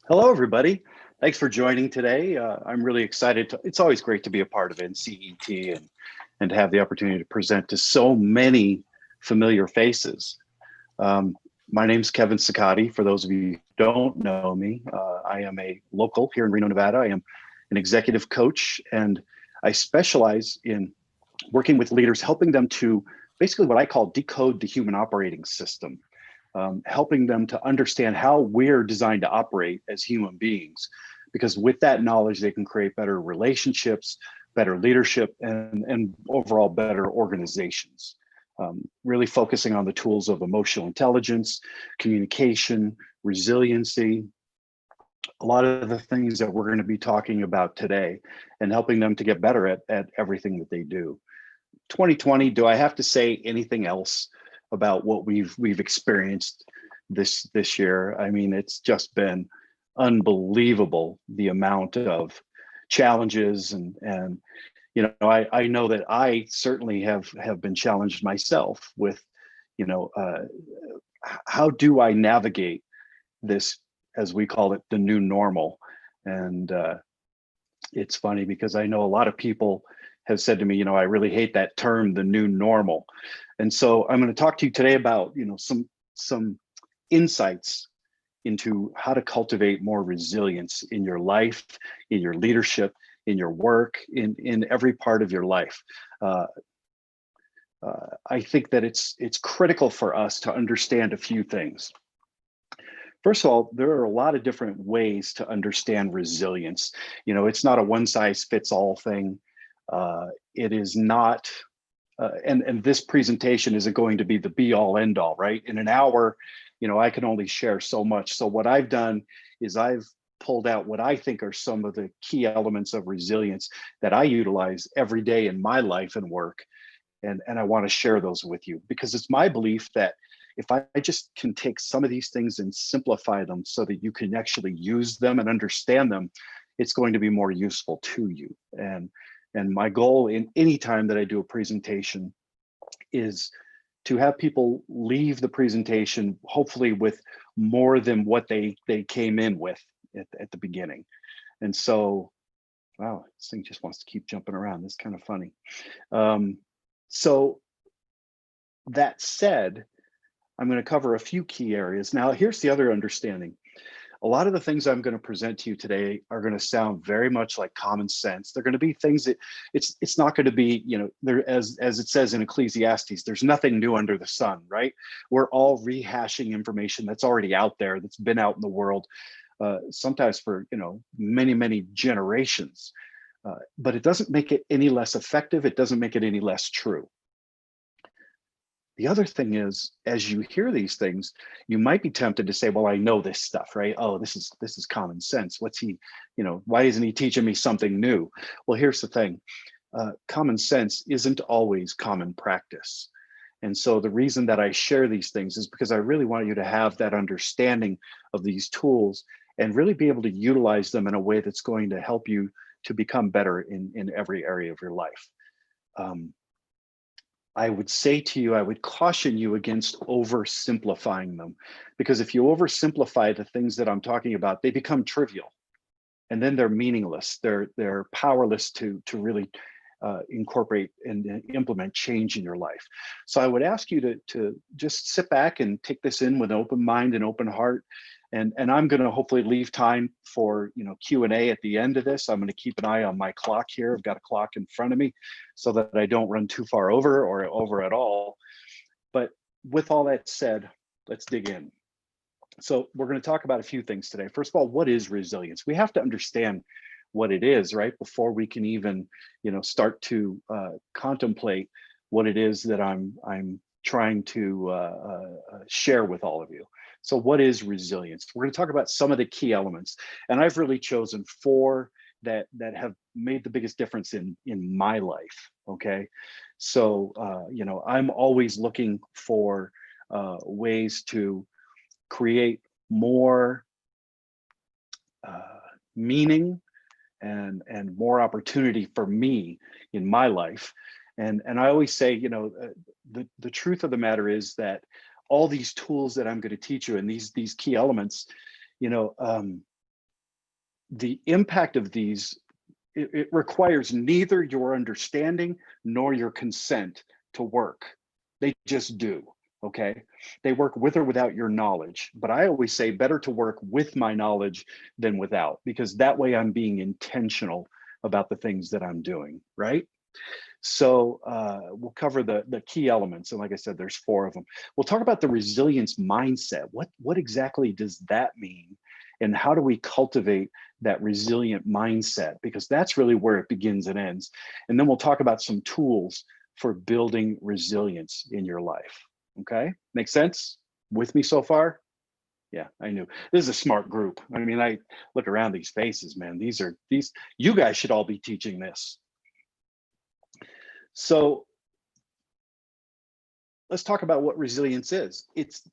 Hello, everybody. Thanks for joining today. I'm really excited. It's always great to be a part of NCET and to have the opportunity to present to so many familiar faces. Um, my name's Kevin Ciccotti. For those of you who don't know me, I am a local here in Reno, Nevada. I am an executive coach, and I specialize in working with leaders, helping them to basically what I call decode the human operating system, helping them to understand how we're designed to operate as human beings. Because with that knowledge, they can create better relationships, better leadership, and overall better organizations. Really focusing on the tools of emotional intelligence, communication, resiliency, a lot of the things that we're going to be talking about today, and helping them to get better at everything that they do. 2020, do I have to say anything else about what we've experienced this year? I mean, it's just been unbelievable, the amount of challenges, and I know that I certainly have been challenged myself with, you know uh, how do I navigate this, as we call it, the new normal. And it's funny because I know a lot of people have said to me, I really hate that term, the new normal. And so I'm going to talk to you today about, some insights into how to cultivate more resilience in your life, in your leadership, in your work, in every part of your life. Uh, I think that it's critical for us to understand a few things. First of all, there are a lot of different ways to understand resilience. It's not a one size fits all thing. It is not, and this presentation isn't going to be the be all end all, right? In an hour, I can only share so much. So what I've done is I've pulled out what I think are some of the key elements of resilience that I utilize every day in my life and work. And I want to share those with you because it's my belief that if I just can take some of these things and simplify them so that you can actually use them and understand them, it's going to be more useful to you. And my goal in any time that I do a presentation is to have people leave the presentation hopefully with more than what they came in with at the beginning. And so, wow, this thing just wants to keep jumping around. This is kind of funny. So that said, I'm going to cover a few key areas. Now, here's the other understanding. A lot of the things I'm going to present to you today are going to sound very much like common sense. They're going to be things that it's not going to be, there, as it says in Ecclesiastes, there's nothing new under the sun, right? We're all rehashing information that's already out there, that's been out in the world, sometimes for, many, many generations. But it doesn't make it any less effective. It doesn't make it any less true. The other thing is, as you hear these things, you might be tempted to say, well, I know this stuff, right? Oh, this is common sense. What's he, why isn't he teaching me something new? Well, here's the thing. Common sense isn't always common practice. And so the reason that I share these things is because I really want you to have that understanding of these tools and really be able to utilize them in a way that's going to help you to become better in every area of your life. I would say to you, I would caution you against oversimplifying them, because if you oversimplify the things that I'm talking about, they become trivial, and then they're meaningless. They're powerless to really incorporate and implement change in your life. So I would ask you to just sit back and take this in with an open mind and open heart. And I'm going to hopefully leave time for Q&A at the end of this. I'm going to keep an eye on my clock here. I've got a clock in front of me so that I don't run too far over or over at all. But with all that said, let's dig in. So we're going to talk about a few things today. First of all, what is resilience? We have to understand what it is, right, before we can even start to contemplate what it is that I'm trying to share with all of you. So what is resilience? We're going to talk about some of the key elements, and I've really chosen four that have made the biggest difference in my life. Okay, so I'm always looking for ways to create more meaning and more opportunity for me in my life. And I always say, the truth of the matter is that all these tools that I'm going to teach you and these key elements, the impact of these, it requires neither your understanding nor your consent to work. They just do, okay? They work with or without your knowledge. But I always say better to work with my knowledge than without, because that way I'm being intentional about the things that I'm doing, right? So we'll cover the key elements. And like I said, there's 4 of them. We'll talk about the resilience mindset. What exactly does that mean? And how do we cultivate that resilient mindset? Because that's really where it begins and ends. And then we'll talk about some tools for building resilience in your life. Okay, make sense with me so far? Yeah, I knew. This is a smart group. I mean, I look around these faces, man. These you guys should all be teaching this. So let's talk about what resilience is. It's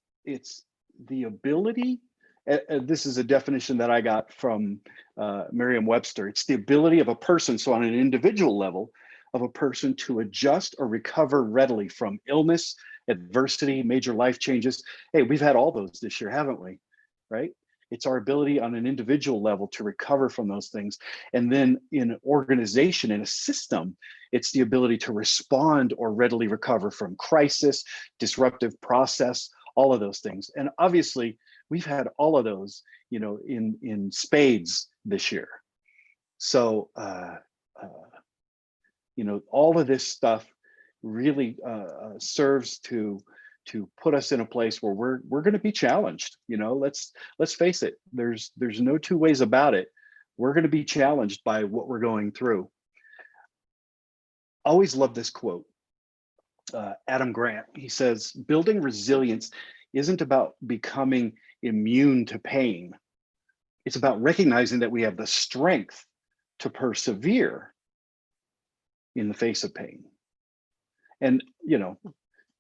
the ability, this is a definition that I got from Merriam-Webster. It's the ability of a person, so on an individual level, of a person to adjust or recover readily from illness, adversity, major life changes. Hey, we've had all those this year, haven't we? Right? It's our ability on an individual level to recover from those things. And then in an organization, in a system, it's the ability to respond or readily recover from crisis, disruptive process, all of those things. And obviously, we've had all of those, you know, in spades this year. So, you know, all of this stuff really serves to put us in a place where we're going to be challenged. You know, let's face it. There's no 2 ways about it. We're going to be challenged by what we're going through. Always love this quote. Adam Grant. He says, "Building resilience isn't about becoming immune to pain. It's about recognizing that we have the strength to persevere in the face of pain." And, you know,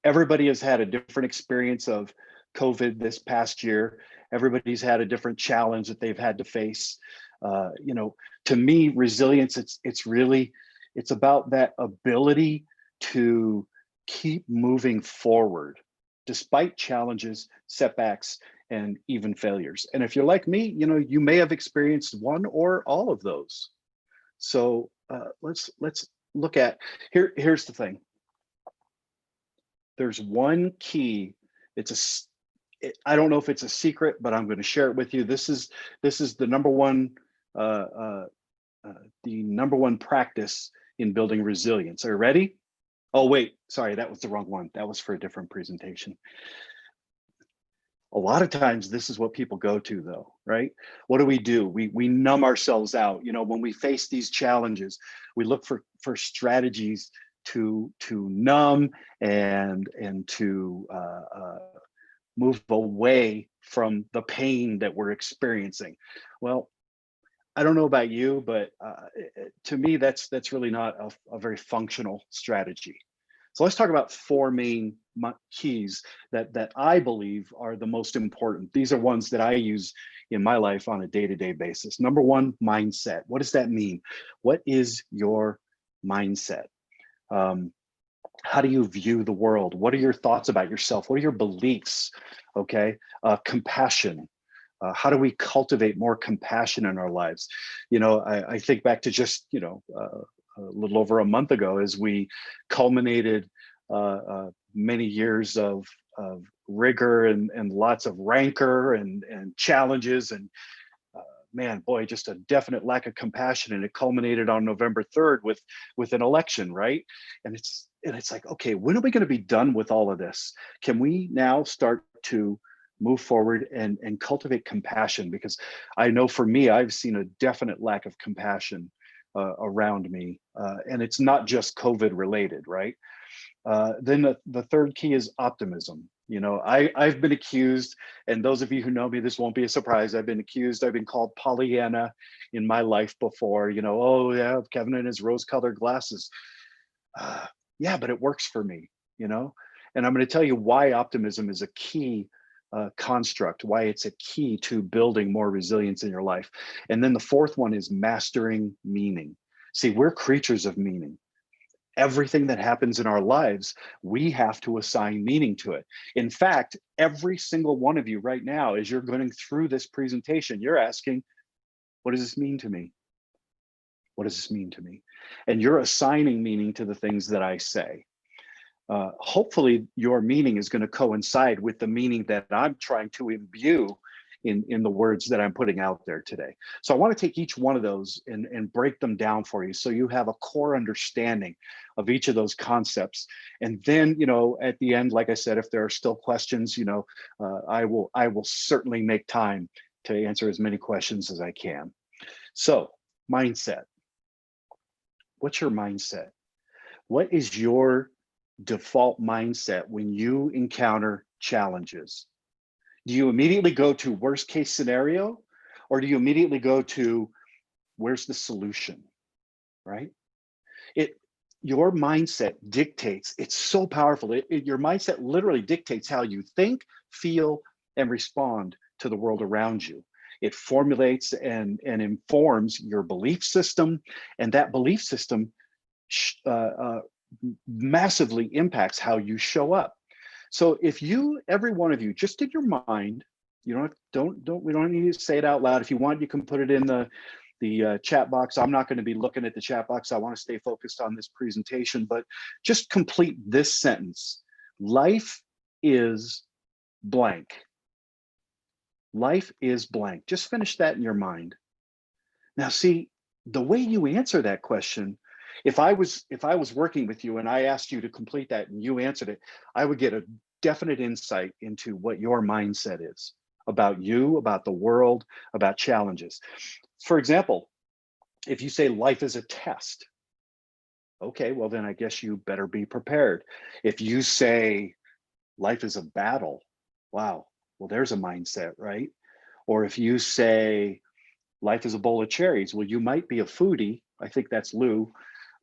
everybody has had a different experience of COVID this past year. Everybody's had a different challenge that they've had to face. You know, to me, resilience, it's about that ability to keep moving forward despite challenges, setbacks, and even failures. And if you're like me, you know, you may have experienced one or all of those. So let's look at here's the thing. There's one key. I don't know if it's a secret, but I'm going to share it with you. This is the number one practice in building resilience. Are you ready? Oh wait, sorry, that was the wrong one. That was for a different presentation. A lot of times this is what people go to though, right? What do? We numb ourselves out. You know, when we face these challenges, we look for strategies to numb and to move away from the pain that we're experiencing. Well, I don't know about you, but to me, that's really not a very functional strategy. So let's talk about 4 main keys that I believe are the most important. These are ones that I use in my life on a day-to-day basis. Number 1, mindset. What does that mean? What is your mindset? How do you view the world? What are your thoughts about yourself? What are your beliefs? Okay, compassion. How do we cultivate more compassion in our lives? You know, I think back to just, you know, a little over a month ago as we culminated many years of rigor and lots of rancor and challenges and man, boy, just a definite lack of compassion. And it culminated on November 3rd with an election, right? And it's like, okay, when are we going to be done with all of this? Can we now start to move forward and cultivate compassion? Because I know for me, I've seen a definite lack of compassion around me. And it's not just COVID related, right? Then the 3rd key is optimism. You know, I've been accused, and those of you who know me, this won't be a surprise. I've been called Pollyanna in my life before. You know, oh yeah, Kevin and his rose-colored glasses. Yeah, but it works for me, you know? And I'm going to tell you why optimism is a key construct, why it's a key to building more resilience in your life. And then the 4th one is mastering meaning. See, we're creatures of meaning. Everything that happens in our lives, we have to assign meaning to it. In fact, every single one of you right now, as you're going through this presentation, you're asking, What does this mean to me? What does this mean to me? And you're assigning meaning to the things that I say. Hopefully your meaning is going to coincide with the meaning that I'm trying to imbue in the words that I'm putting out there today. So I want to take each one of those and break them down for you so you have a core understanding of each of those concepts. And then, at the end, like I said, if there are still questions, I will certainly make time to answer as many questions as I can. So, mindset. What's your mindset? What is your default mindset when you encounter challenges? Do you immediately go to worst case scenario, or do you immediately go to where's the solution, right? Your mindset dictates, it's so powerful. Your mindset literally dictates how you think, feel, and respond to the world around you. It formulates and informs your belief system, and that belief system massively impacts how you show up. So if you, every one of you, just in your mind, we don't need to say it out loud. If you want, you can put it in the chat box. I'm not going to be looking at the chat box. I want to stay focused on this presentation, but just complete this sentence. Life is blank. Life is blank. Just finish that in your mind. Now, see, the way you answer that question, if I was working with you and I asked you to complete that and you answered it, I would get a definite insight into what your mindset is about you, about the world, about challenges. For example, if you say life is a test, okay, well then I guess you better be prepared. If you say life is a battle, wow, well there's a mindset, right? Or if you say life is a bowl of cherries, well you might be a foodie. I think that's Lou.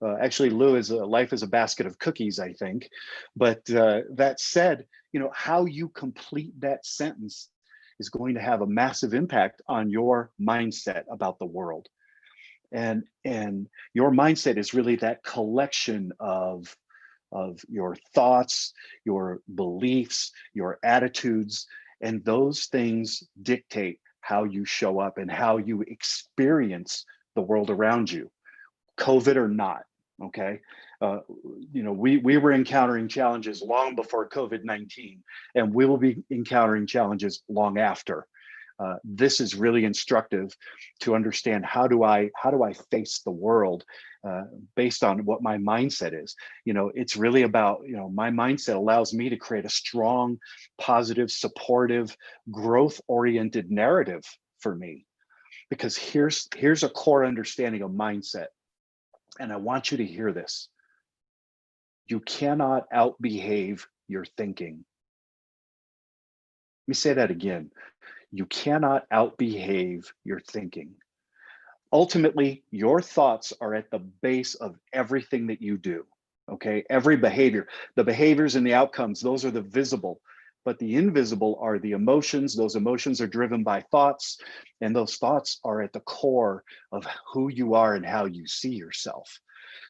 Actually, Lou is life is a basket of cookies, I think. But that said, how you complete that sentence is going to have a massive impact on your mindset about the world. And your mindset is really that collection of your thoughts, your beliefs, your attitudes, and those things dictate how you show up and how you experience the world around you, COVID or not. Okay, we were encountering challenges long before COVID-19, and we will be encountering challenges long after. This is really instructive to understand how do I face the world based on what my mindset is. It's really about, my mindset allows me to create a strong, positive, supportive, growth-oriented narrative for me. Because here's a core understanding of mindset. And I want you to hear this. You cannot outbehave your thinking. Let me say that again. You cannot outbehave your thinking. Ultimately, your thoughts are at the base of everything that you do, okay? Every behavior, the behaviors and the outcomes, those are the visible, but the invisible are the emotions. Those emotions are driven by thoughts, and those thoughts are at the core of who you are and how you see yourself.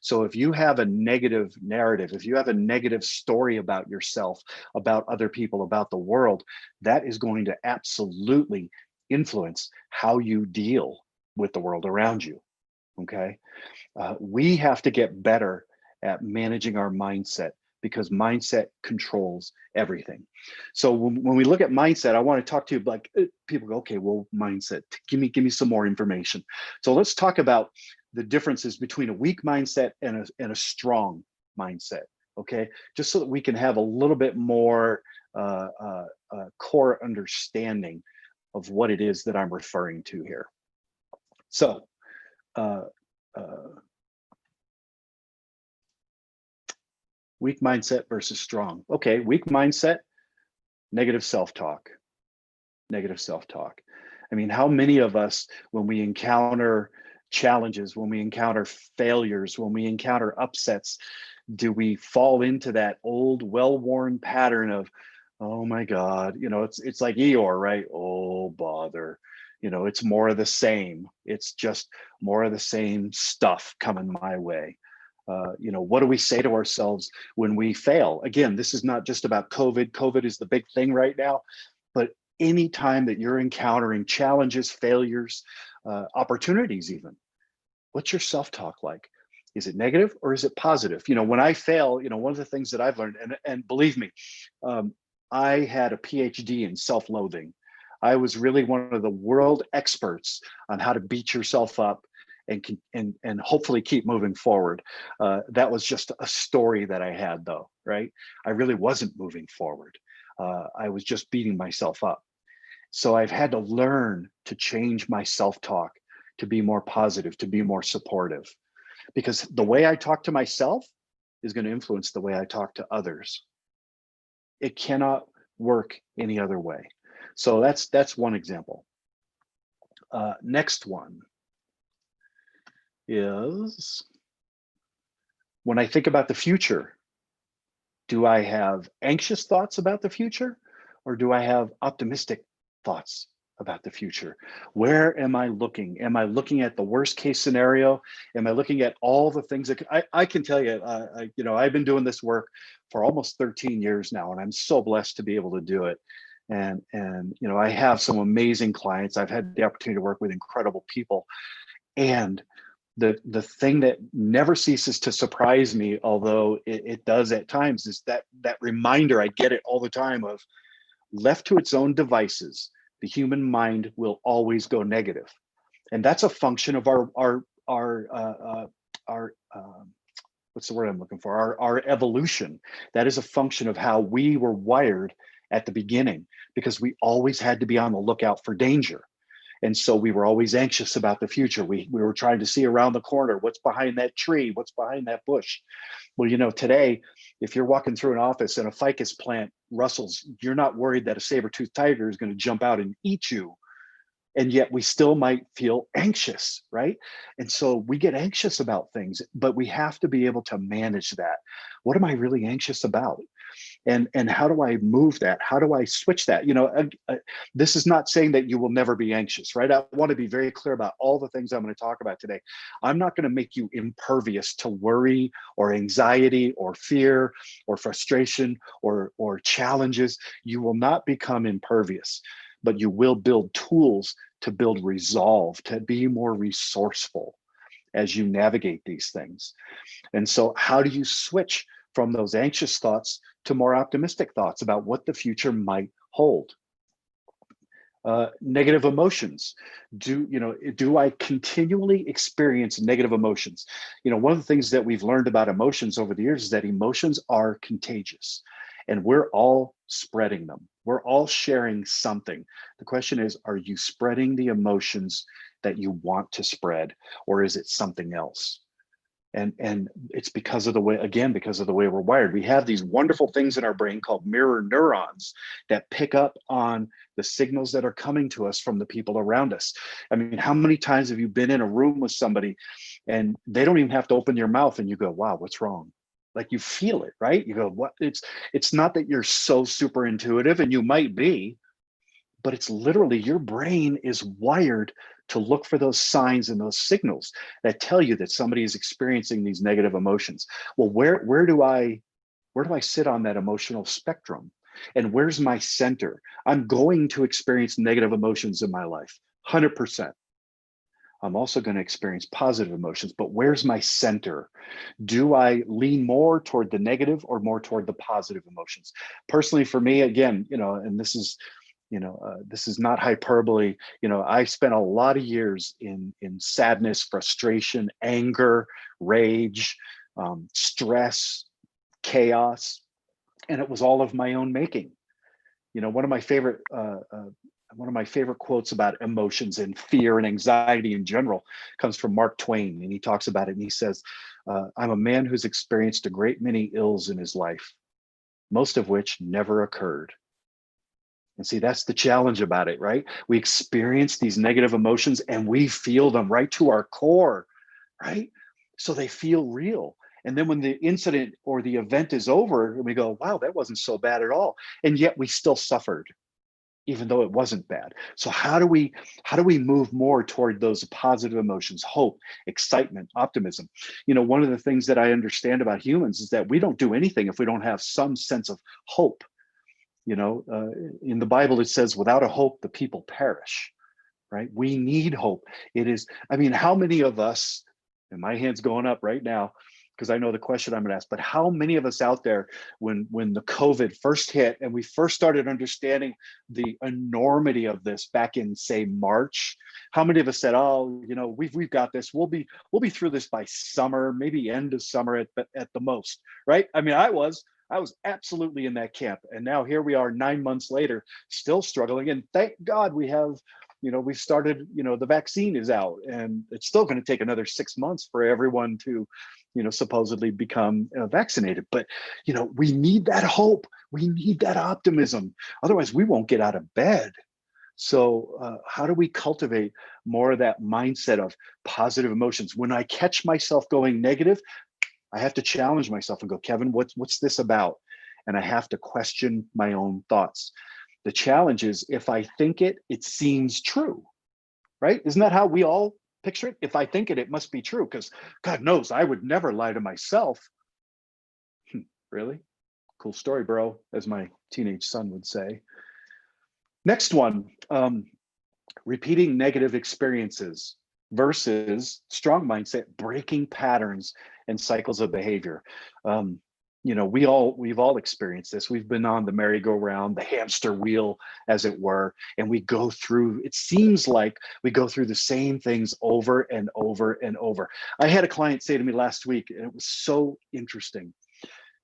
So if you have a negative narrative, if you have a negative story about yourself, about other people, about the world, that is going to absolutely influence how you deal with the world around you, okay? We have to get better at managing our mindset because mindset controls everything. So when we look at mindset, I want to talk to you like people go, okay, well, mindset, give me some more information. So let's talk about the differences between a weak mindset and a strong mindset, okay? Just so that we can have a little bit more core understanding of what it is that I'm referring to here. So, weak mindset versus strong. Okay, weak mindset, negative self-talk. Negative self-talk. I mean, how many of us, when we encounter challenges, when we encounter failures, when we encounter upsets, do we fall into that old, well-worn pattern of, oh my God, it's like Eeyore, right? Oh, bother. It's more of the same. It's just more of the same stuff coming my way. What do we say to ourselves when we fail? Again, this is not just about COVID. COVID is the big thing right now, but anytime that you're encountering challenges, failures, opportunities even. What's your self-talk like? Is it negative or is it positive? When I fail, one of the things that I've learned, and believe me, um, I had a PhD in self-loathing. I was really one of the world experts on how to beat yourself up and hopefully keep moving forward. That was just a story that I had, though, right? I really wasn't moving forward. I was just beating myself up. So I've had to learn to change my self-talk to be more positive, to be more supportive, because the way I talk to myself is going to influence the way I talk to others. It cannot work any other way. So that's one example. Next one is, when I think about the future, do I have anxious thoughts about the future, or do I have optimistic thoughts about the future? Where am I looking? Am I looking at the worst case scenario? Am I looking at all the things that I can tell you, I've been doing this work for almost 13 years now, and I'm so blessed to be able to do it. And I have some amazing clients. I've had the opportunity to work with incredible people. And the thing that never ceases to surprise me, although it does at times, is that reminder. I get it all the time of, left to its own devices, the human mind will always go negative, and that's a function of our what's the word I'm looking for? Our evolution. That is a function of how we were wired at the beginning, because we always had to be on the lookout for danger. And so we were always anxious about the future. We were trying to see around the corner, what's behind that tree, what's behind that bush. Well, today, if you're walking through an office and a ficus plant rustles, you're not worried that a saber-toothed tiger is going to jump out and eat you. And yet we still might feel anxious, right? And so we get anxious about things, but we have to be able to manage that. What am I really anxious about? And how do I move that? How do I switch that? This is not saying that you will never be anxious, right? I want to be very clear about all the things I'm going to talk about today. I'm not going to make you impervious to worry or anxiety or fear or frustration or challenges. You will not become impervious, but you will build tools to build resolve, to be more resourceful as you navigate these things. And so how do you switch from those anxious thoughts to more optimistic thoughts about what the future might hold? Negative emotions. Do I continually experience negative emotions? One of the things that we've learned about emotions over the years is that emotions are contagious, and we're all spreading them. We're all sharing something. The question is, are you spreading the emotions that you want to spread, or is it something else? And it's because of the way we're wired. We have these wonderful things in our brain called mirror neurons that pick up on the signals that are coming to us from the people around us. I mean, how many times have you been in a room with somebody and they don't even have to open your mouth and you go, wow, what's wrong? Like, you feel it, right? You go, what? It's not that you're so super intuitive, and you might be, but it's literally your brain is wired to look for those signs and those signals that tell you that somebody is experiencing these negative emotions. Well, where do I sit on that emotional spectrum? And where's my center? I'm going to experience negative emotions in my life, 100%. I'm also going to experience positive emotions, but where's my center? Do I lean more toward the negative or more toward the positive emotions? Personally, for me, again, and this is not hyperbole. I spent a lot of years in sadness, frustration, anger, rage, stress, chaos, and it was all of my own making. One of my favorite quotes about emotions and fear and anxiety in general comes from Mark Twain, and he talks about it, and he says, "I'm a man who's experienced a great many ills in his life, most of which never occurred." And see, that's the challenge about it, right? We experience these negative emotions and we feel them right to our core, right? So they feel real. And then when the incident or the event is over, we go, wow, that wasn't so bad at all. And yet we still suffered, even though it wasn't bad. So how do we move more toward those positive emotions, hope, excitement, optimism? One of the things that I understand about humans is that we don't do anything if we don't have some sense of hope. In the Bible, it says, without a hope, the people perish. right? We need hope. It is, I mean, how many of us, and my hand's going up right now, because I know the question I'm going to ask, but how many of us out there, when the COVID first hit and we first started understanding the enormity of this back in, say, March, how many of us said, oh, you know, we've got this, we'll be through this by summer, maybe end of summer at the most, right? I mean, I was absolutely in that camp. And now here we are 9 months later, still struggling. And thank God we have, you know, we've started, you know, the vaccine is out, and it's still going to take another 6 months for everyone to, you know, supposedly become vaccinated. But, you know, we need that hope. We need that optimism. Otherwise, we won't get out of bed. So how do we cultivate more of that mindset of positive emotions? When I catch myself going negative, I have to challenge myself and go, Kevin, what's this about? And I have to question my own thoughts. The challenge is, if I think it, it seems true, right? Isn't that how we all picture it? If I think it, it must be true, because God knows I would never lie to myself. Really? Cool story, bro, as my teenage son would say. Next one, repeating negative experiences versus strong mindset, breaking patterns and cycles of behavior. You know, we've all experienced this. We've been on the merry-go-round, the hamster wheel, as it were, and we go through, it seems like we go through the same things over and over and over. I had a client say to me last week, and it was so interesting.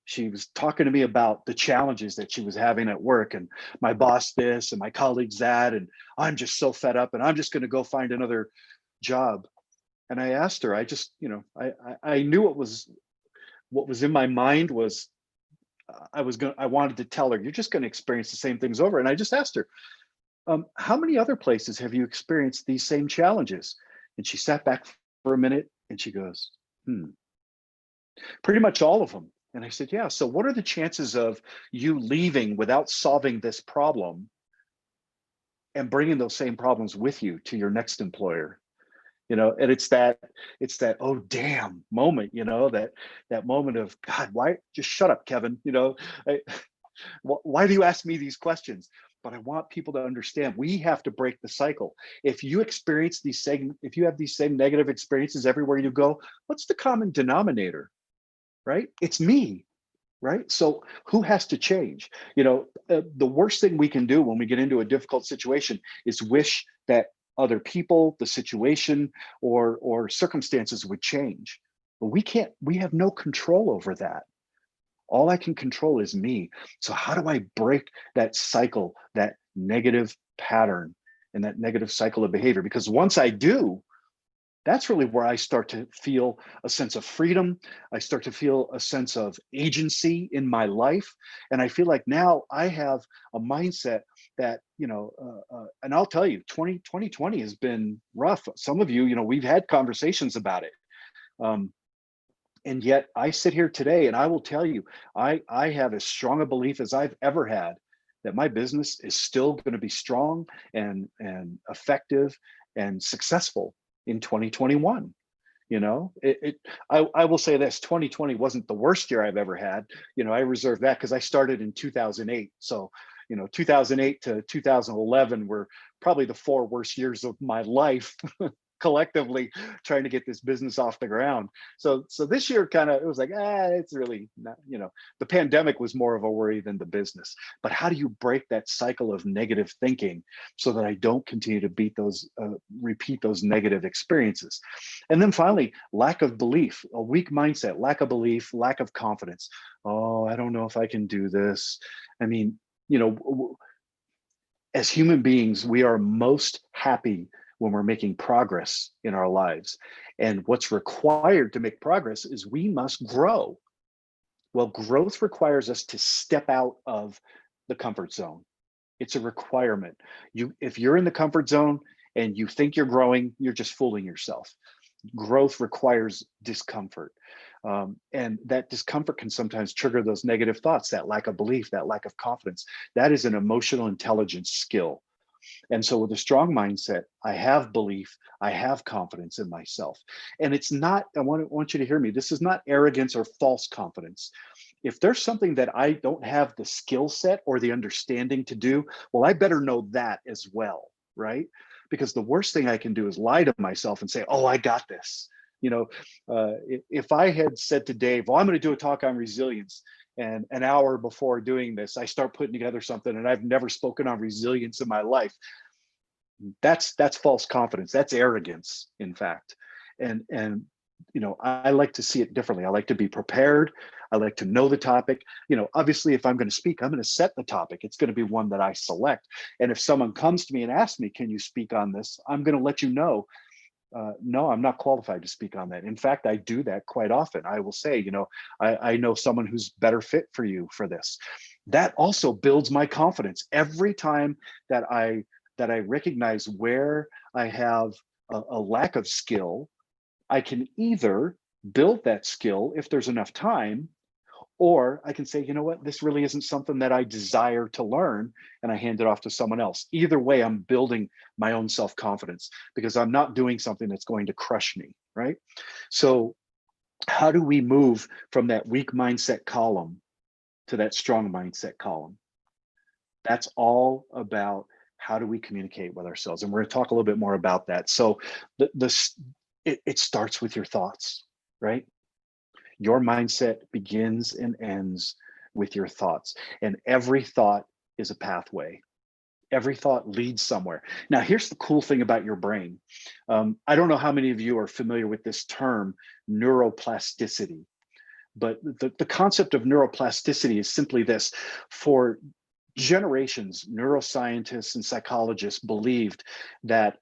She was talking to me about the challenges that she was having at work, and my boss this and my colleagues that, and I'm just so fed up and I'm just going to go find another job. And I asked her, I just, you know, I knew what was in my mind was, I wanted to tell her, you're just going to experience the same things over. And I just asked her, how many other places have you experienced these same challenges? And she sat back for a minute and she goes, pretty much all of them. And I said, yeah. So what are the chances of you leaving without solving this problem and bringing those same problems with you to your next employer? You know, and it's that oh damn moment, you know, that moment of, God, why, just shut up, Kevin, you know, why do you ask me these questions? But I want people to understand, we have to break the cycle. If you experience if you have these same negative experiences everywhere you go, what's the common denominator? Right? It's me. Right? So who has to change? You know, the worst thing we can do when we get into a difficult situation is wish that other people, the situation, or circumstances would change. But we can't, we have no control over that. All I can control is me. So how do I break that cycle, that negative pattern, and that negative cycle of behavior? Because once I do, that's really where I start to feel a sense of freedom. I start to feel a sense of agency in my life. And I feel like now I have a mindset that, you know, and I'll tell you, 2020 has been rough. Some of you, you know, we've had conversations about it. And yet I sit here today and I will tell you, I have as strong a belief as I've ever had that my business is still going to be strong and effective and successful in 2021. You know, I will say this, 2020 wasn't the worst year I've ever had. You know, I reserve that because I started in 2008. So, you know, 2008 to 2011 were probably the 4 worst years of my life collectively, trying to get this business off the ground. So this year kind of, it was like, it's really not, you know, the pandemic was more of a worry than the business. But how do you break that cycle of negative thinking so that I don't continue to repeat those negative experiences? And then finally, lack of belief, a weak mindset, lack of belief, lack of confidence. Oh, I don't know if I can do this. I mean, you know, as human beings, we are most happy when we're making progress in our lives. And what's required to make progress is we must grow. Well, growth requires us to step out of the comfort zone. It's a requirement. If you're in the comfort zone and you think you're growing, you're just fooling yourself. Growth requires discomfort. And that discomfort can sometimes trigger those negative thoughts, that lack of belief, that lack of confidence. That is an emotional intelligence skill. And so with a strong mindset, I have belief, I have confidence in myself. And it's not, I want you to hear me, this is not arrogance or false confidence. If there's something that I don't have the skill set or the understanding to do, well, I better know that as well, right? because the worst thing I can do is lie to myself and say, oh, I got this. You know, if I had said to Dave, well, I'm going to do a talk on resilience, and an hour before doing this, I start putting together something and I've never spoken on resilience in my life, that's false confidence. That's arrogance, in fact. And you know, I like to see it differently. I like to be prepared. I like to know the topic. You know, obviously, if I'm going to speak, I'm going to set the topic. It's going to be one that I select. And if someone comes to me and asks me, can you speak on this? I'm going to let you know, no, I'm not qualified to speak on that. In fact, I do that quite often. I will say, you know, I know someone who's better fit for you for this. That also builds my confidence. Every time that I recognize where I have a lack of skill, I can either build that skill if there's enough time, or I can say, you know what, this really isn't something that I desire to learn, and I hand it off to someone else. Either way, I'm building my own self-confidence because I'm not doing something that's going to crush me, right? So how do we move from that weak mindset column to that strong mindset column? That's all about how do we communicate with ourselves? And we're going to talk a little bit more about that. So it starts with your thoughts, right? Your mindset begins and ends with your thoughts. And every thought is a pathway. Every thought leads somewhere. Now, here's the cool thing about your brain. I don't know how many of you are familiar with this term, neuroplasticity. But the concept of neuroplasticity is simply this. For generations, neuroscientists and psychologists believed that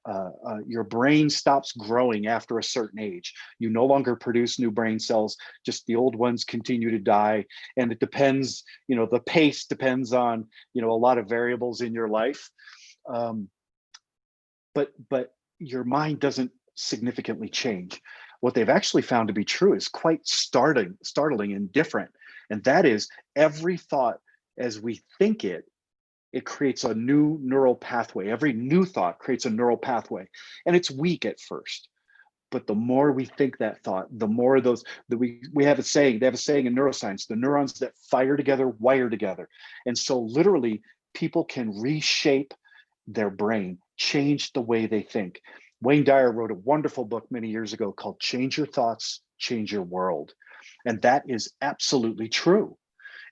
your brain stops growing after a certain age. You no longer produce new brain cells, just the old ones continue to die. And it depends, you know, the pace depends on, you know, a lot of variables in your life. But your mind doesn't significantly change. What they've actually found to be true is quite startling and different. And that is every thought as we think it creates a new neural pathway. Every new thought creates a neural pathway. And it's weak at first. But the more we think that thought, the more those that we have a saying, they have a saying in neuroscience, the neurons that fire together, wire together. And so literally people can reshape their brain, change the way they think. Wayne Dyer wrote a wonderful book many years ago called Change Your Thoughts, Change Your World. And that is absolutely true.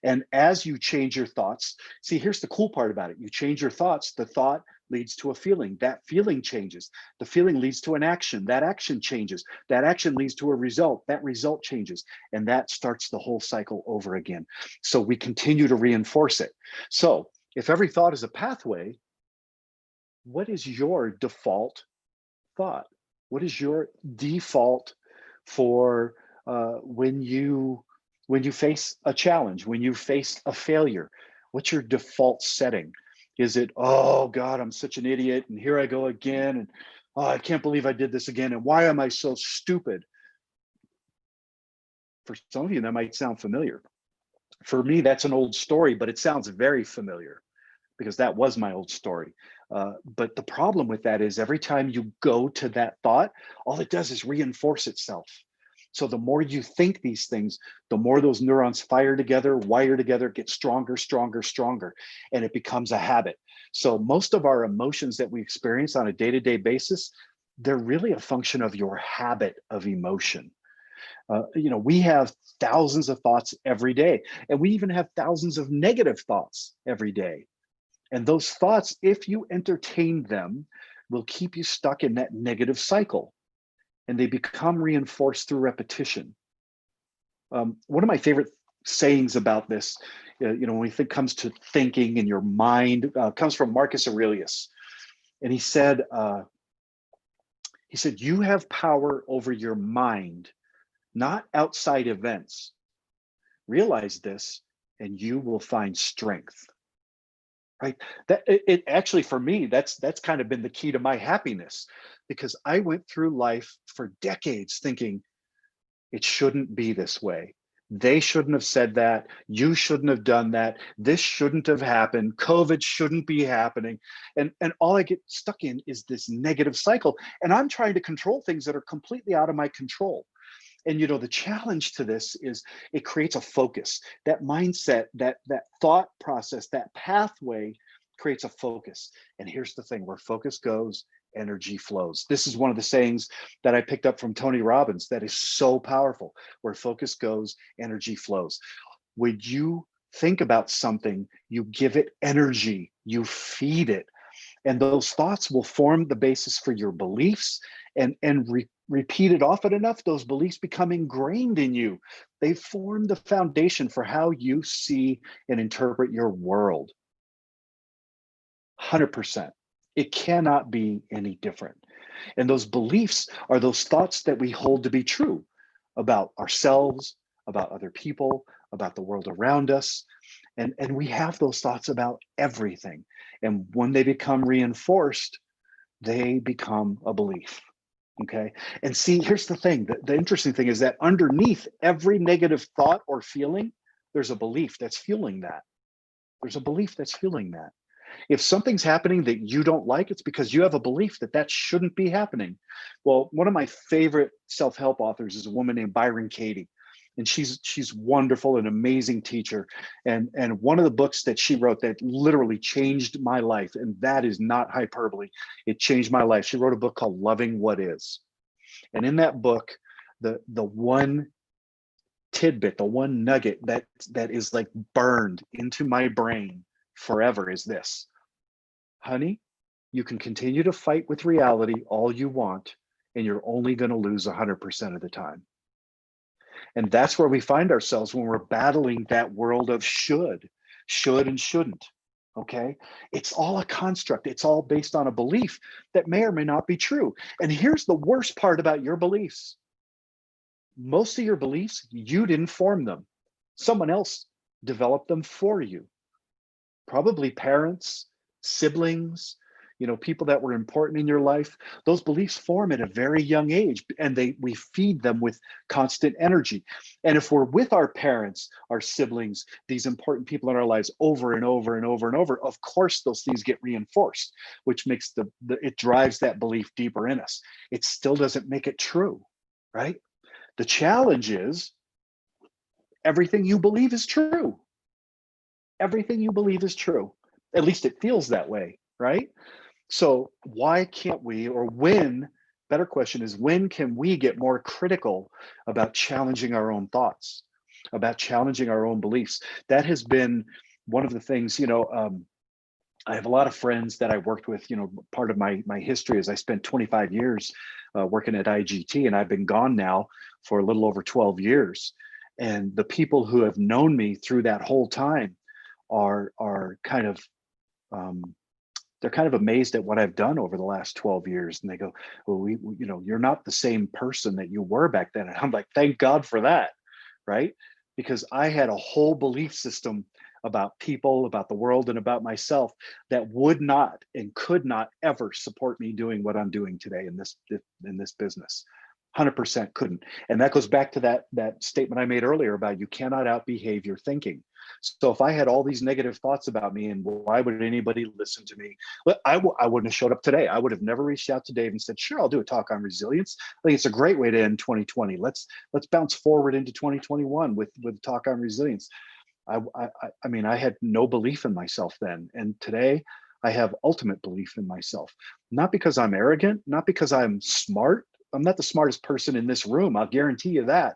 And as you change your thoughts, see, here's the cool part about it. You change your thoughts, the thought leads to a feeling. That feeling changes. The feeling leads to an action. That action changes. That action leads to a result. That result changes. And that starts the whole cycle over again. So we continue to reinforce it. So if every thought is a pathway, what is your default thought? What is your default for when you face a challenge, when you face a failure? What's your default setting? Is it, oh God, I'm such an idiot, and here I go again, and oh, I can't believe I did this again, and why am I so stupid? For some of you, that might sound familiar. For me, that's an old story, but it sounds very familiar because that was my old story. But the problem with that is every time you go to that thought, all it does is reinforce itself. So the more you think these things, the more those neurons fire together, wire together, get stronger, stronger, stronger, and it becomes a habit. So most of our emotions that we experience on a day-to-day basis, they're really a function of your habit of emotion. You know, we have thousands of thoughts every day, and we even have thousands of negative thoughts every day. And those thoughts, if you entertain them, will keep you stuck in that negative cycle. And they become reinforced through repetition. One of my favorite sayings about this, you know, when it comes to thinking and your mind, comes from Marcus Aurelius. And he said, you have power over your mind, not outside events. Realize this, and you will find strength. Right? That it actually, for me, that's kind of been the key to my happiness, because I went through life for decades thinking it shouldn't be this way. They shouldn't have said that. You shouldn't have done that. This shouldn't have happened. COVID shouldn't be happening. And all I get stuck in is this negative cycle. And I'm trying to control things that are completely out of my control. And you know, the challenge to this is it creates a focus. That mindset, that thought process, that pathway creates a focus. And here's the thing, where focus goes, energy flows. This is one of the sayings that I picked up from Tony Robbins that is so powerful. Where focus goes, energy flows. When you think about something, you give it energy, you feed it, and those thoughts will form the basis for your beliefs, and repeated often enough, those beliefs become ingrained in you. They form the foundation for how you see and interpret your world. 100%. It cannot be any different. And those beliefs are those thoughts that we hold to be true about ourselves, about other people, about the world around us. And we have those thoughts about everything. And when they become reinforced, they become a belief. Okay. And see, here's the thing. The interesting thing is that underneath every negative thought or feeling, there's a belief that's fueling that. There's a belief that's fueling that. If something's happening that you don't like, it's because you have a belief that that shouldn't be happening. Well, one of my favorite self-help authors is a woman named Byron Katie, and she's wonderful, an amazing teacher. And one of the books that she wrote that literally changed my life, and that is not hyperbole, it changed my life. She wrote a book called Loving What Is. And in that book, the one tidbit, the one nugget that is like burned into my brain forever is this: honey, you can continue to fight with reality all you want, and you're only going to lose 100% of the time. And that's where we find ourselves when we're battling that world of should and shouldn't. Okay. It's all a construct. It's all based on a belief that may or may not be true. And here's the worst part about your beliefs: most of your beliefs, you didn't form them, someone else developed them for you. Probably parents, siblings, people that were important in your life. Those beliefs form at a very young age, and we feed them with constant energy. And if we're with our parents, our siblings, these important people in our lives over and over and over and over, of course those things get reinforced, which makes it drives that belief deeper in us. It still doesn't make it true, right? The challenge is everything you believe is true. Everything you believe is true. At least it feels that way, right? So why can't we, or when, better question is, when can we get more critical about challenging our own thoughts, about challenging our own beliefs? That has been one of the things, I have a lot of friends that I worked with. Part of my history is I spent 25 years working at IGT, and I've been gone now for a little over 12 years. And the people who have known me through that whole time are kind of they're kind of amazed at what I've done over the last 12 years. And they go, well, you're not the same person that you were back then. And I'm like, thank God for that, right? Because I had a whole belief system about people, about the world, and about myself that would not and could not ever support me doing what I'm doing today in this business. 100% couldn't. And that goes back to that statement I made earlier about you cannot outbehave your thinking. So if I had all these negative thoughts about me, and why would anybody listen to me? Well, I wouldn't have showed up today. I would have never reached out to Dave and said, sure, I'll do a talk on resilience. I think it's a great way to end 2020. Let's bounce forward into 2021 with talk on resilience. I mean, I had no belief in myself then. And today I have ultimate belief in myself, not because I'm arrogant, not because I'm smart. I'm not the smartest person in this room, I'll guarantee you that,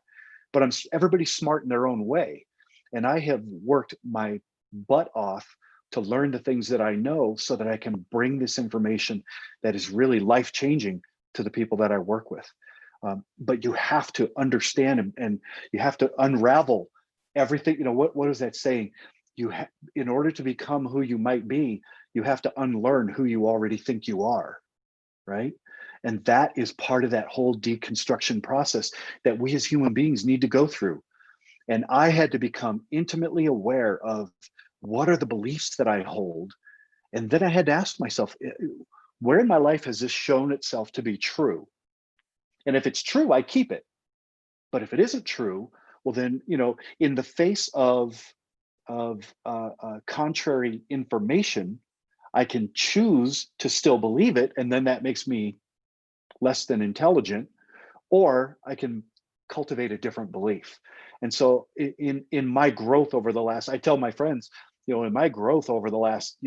but everybody's smart in their own way. And I have worked my butt off to learn the things that I know so that I can bring this information that is really life-changing to the people that I work with. But you have to understand and you have to unravel everything. What is that saying? In order to become who you might be, you have to unlearn who you already think you are, right? And that is part of that whole deconstruction process that we as human beings need to go through. And I had to become intimately aware of what are the beliefs that I hold. And then I had to ask myself, where in my life has this shown itself to be true? And if it's true, I keep it. But if it isn't true, well then, in the face of contrary information, I can choose to still believe it. And then that makes me less than intelligent, or I can cultivate a different belief. And so in my growth over the last, I tell my friends, in my growth over the last,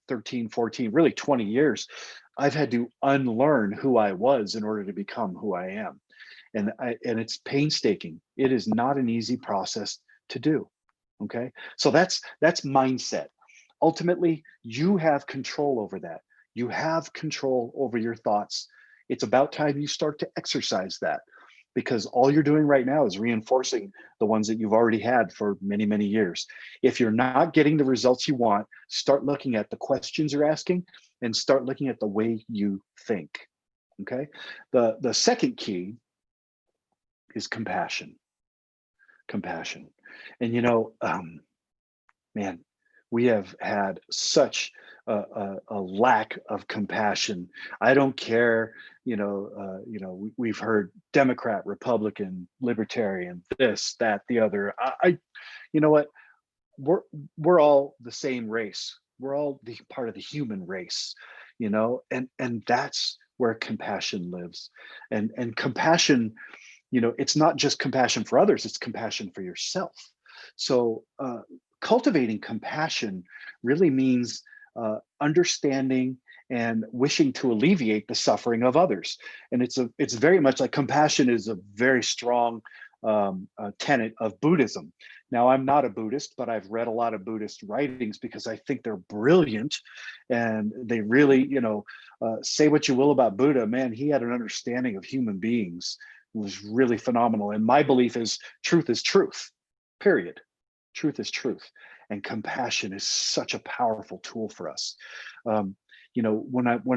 13, 14, really 20 years, I've had to unlearn who I was in order to become who I am. And it's painstaking. It is not an easy process to do. Okay. So that's mindset. Ultimately, you have control over that. You have control over your thoughts. It's about time you start to exercise that, because all you're doing right now is reinforcing the ones that you've already had for many, many years. If you're not getting the results you want, start looking at the questions you're asking and start looking at the way you think. Okay. The second key is compassion. Compassion. And man, we have had such a lack of compassion. I don't care, we've heard Democrat, Republican, Libertarian, this, that, the other. You know what? We're all the same race. We're all the part of the human race, and that's where compassion lives. And compassion, it's not just compassion for others, it's compassion for yourself. So cultivating compassion really means understanding and wishing to alleviate the suffering of others. And it's very much like compassion is a very strong tenet of Buddhism. Now, I'm not a Buddhist, but I've read a lot of Buddhist writings because I think they're brilliant, and they really, say what you will about Buddha, man, he had an understanding of human beings. It was really phenomenal. And my belief is truth, period. Truth is truth. And compassion is such a powerful tool for us. When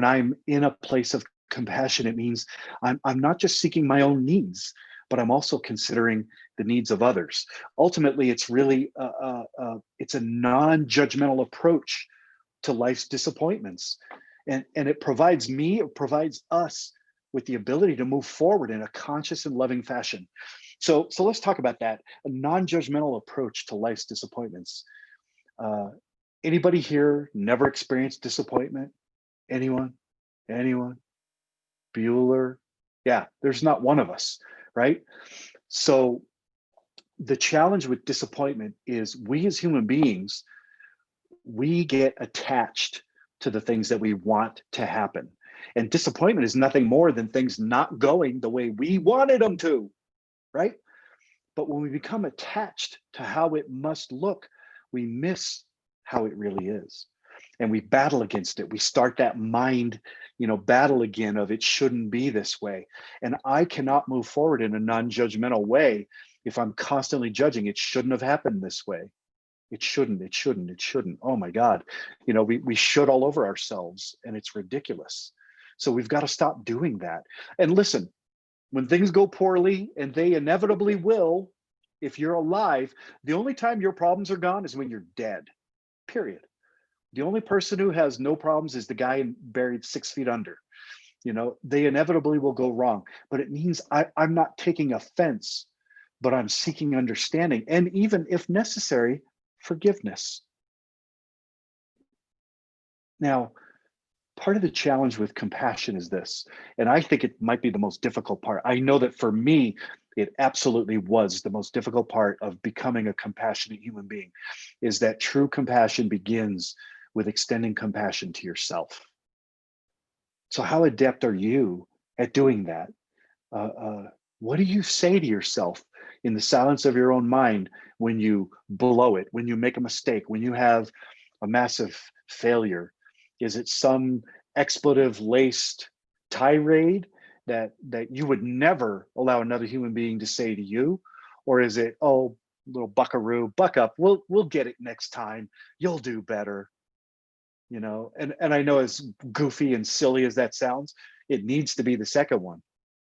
I'm in a place of compassion, it means I'm not just seeking my own needs, but I'm also considering the needs of others. Ultimately, it's really it's a non-judgmental approach to life's disappointments, and it provides us with the ability to move forward in a conscious and loving fashion. So let's talk about that, a non-judgmental approach to life's disappointments. Anybody here never experienced disappointment? Anyone? Bueller? Yeah, there's not one of us, right? So the challenge with disappointment is we as human beings, we get attached to the things that we want to happen. And disappointment is nothing more than things not going the way we wanted them to, right? But when we become attached to how it must look, we miss how it really is. And we battle against it. We start that mind, battle again of it shouldn't be this way. And I cannot move forward in a non-judgmental way if I'm constantly judging. It shouldn't have happened this way. It shouldn't. Oh my God. We should all over ourselves, and it's ridiculous. So we've got to stop doing that. And listen, when things go poorly, and they inevitably will, if you're alive, the only time your problems are gone is when you're dead, period. The only person who has no problems is the guy buried 6 feet under. They inevitably will go wrong, but it means I'm not taking offense, but I'm seeking understanding, and even if necessary, forgiveness. Now, part of the challenge with compassion is this, and I think it might be the most difficult part. I know that for me, it absolutely was the most difficult part of becoming a compassionate human being, is that true compassion begins with extending compassion to yourself. So how adept are you at doing that? What do you say to yourself in the silence of your own mind when you blow it, when you make a mistake, when you have a massive failure? Is it some expletive-laced tirade that you would never allow another human being to say to you? Or is it, oh, little buckaroo, buck up, we'll get it next time, you'll do better? And I know, as goofy and silly as that sounds, it needs to be the second one,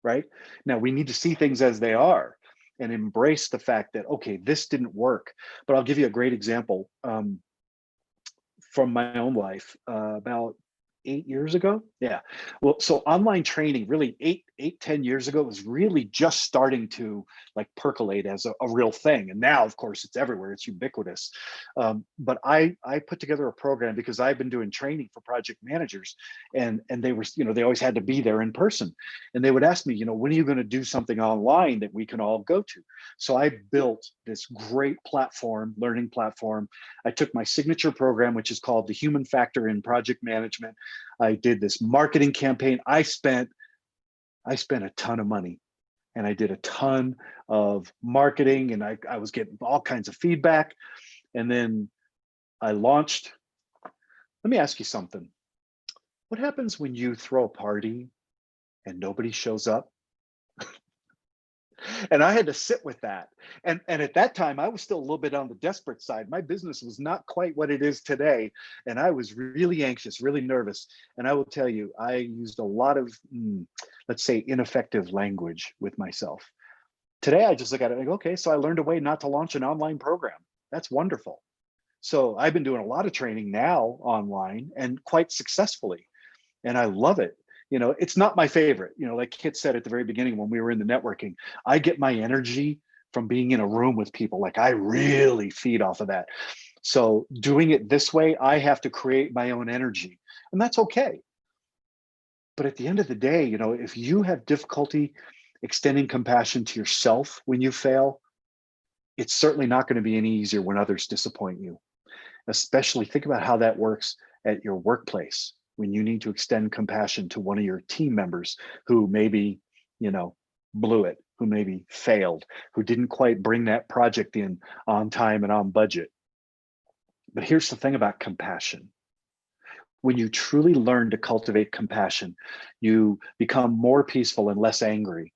right? Now, we need to see things as they are and embrace the fact that, okay, this didn't work. But I'll give you a great example from my own life. About 8 years ago. Yeah. Well, so online training really 10 years ago was really just starting to like percolate as a real thing. And now, of course, it's everywhere. It's ubiquitous. But I put together a program because I've been doing training for project managers, and they were, they always had to be there in person. And they would ask me, when are you going to do something online that we can all go to? So I built this great platform, learning platform. I took my signature program, which is called the Human Factor in Project Management. I did this marketing campaign. I spent a ton of money, and I did a ton of marketing, and I was getting all kinds of feedback. And then I launched. Let me ask you something. What happens when you throw a party and nobody shows up? And I had to sit with that. And at that time, I was still a little bit on the desperate side. My business was not quite what it is today. And I was really anxious, really nervous. And I will tell you, I used a lot of, let's say, ineffective language with myself. Today, I just look at it and go, okay, so I learned a way not to launch an online program. That's wonderful. So I've been doing a lot of training now online, and quite successfully. And I love it. It's not my favorite. Like Kit said at the very beginning when we were in the networking, I get my energy from being in a room with people. Like I really feed off of that. So doing it this way, I have to create my own energy, and that's okay. But at the end of the day, if you have difficulty extending compassion to yourself when you fail, it's certainly not going to be any easier when others disappoint you. Especially think about how that works at your workplace when you need to extend compassion to one of your team members who maybe, blew it, who maybe failed, who didn't quite bring that project in on time and on budget. But here's the thing about compassion. When you truly learn to cultivate compassion, you become more peaceful and less angry.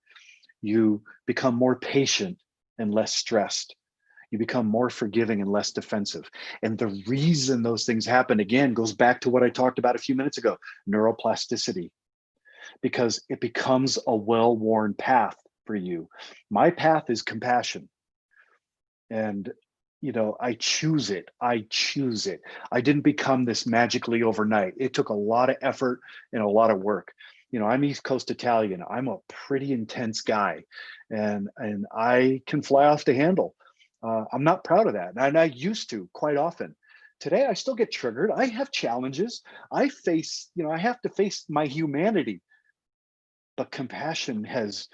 You become more patient and less stressed. You become more forgiving and less defensive. And the reason those things happen, again, goes back to what I talked about a few minutes ago, neuroplasticity, because it becomes a well-worn path for you. My path is compassion. And, I choose it. I choose it. I didn't become this magically overnight. It took a lot of effort and a lot of work. I'm East Coast Italian. I'm a pretty intense guy, and I can fly off the handle. I'm not proud of that. And I used to quite often. Today, I still get triggered. I have challenges. I have to face my humanity. But compassion has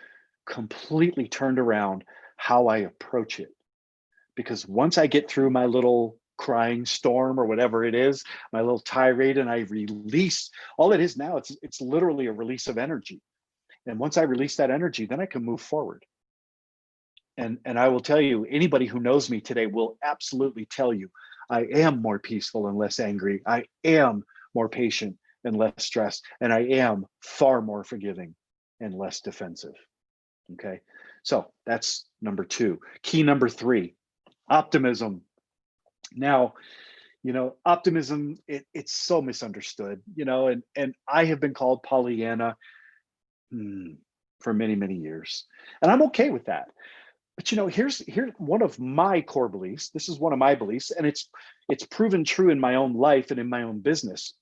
completely turned around how I approach it. Because once I get through my little crying storm or whatever it is, my little tirade, and I release, all it is now, it's literally a release of energy. And once I release that energy, then I can move forward. And I will tell you, anybody who knows me today will absolutely tell you, I am more peaceful and less angry. I am more patient and less stressed. And I am far more forgiving and less defensive. Okay. So that's number 2. Key number 3, optimism. Now, optimism, it's so misunderstood, and I have been called Pollyanna for many, many years. And I'm okay with that. But here's one of my core beliefs. This is one of my beliefs, and it's proven true in my own life and in my own business.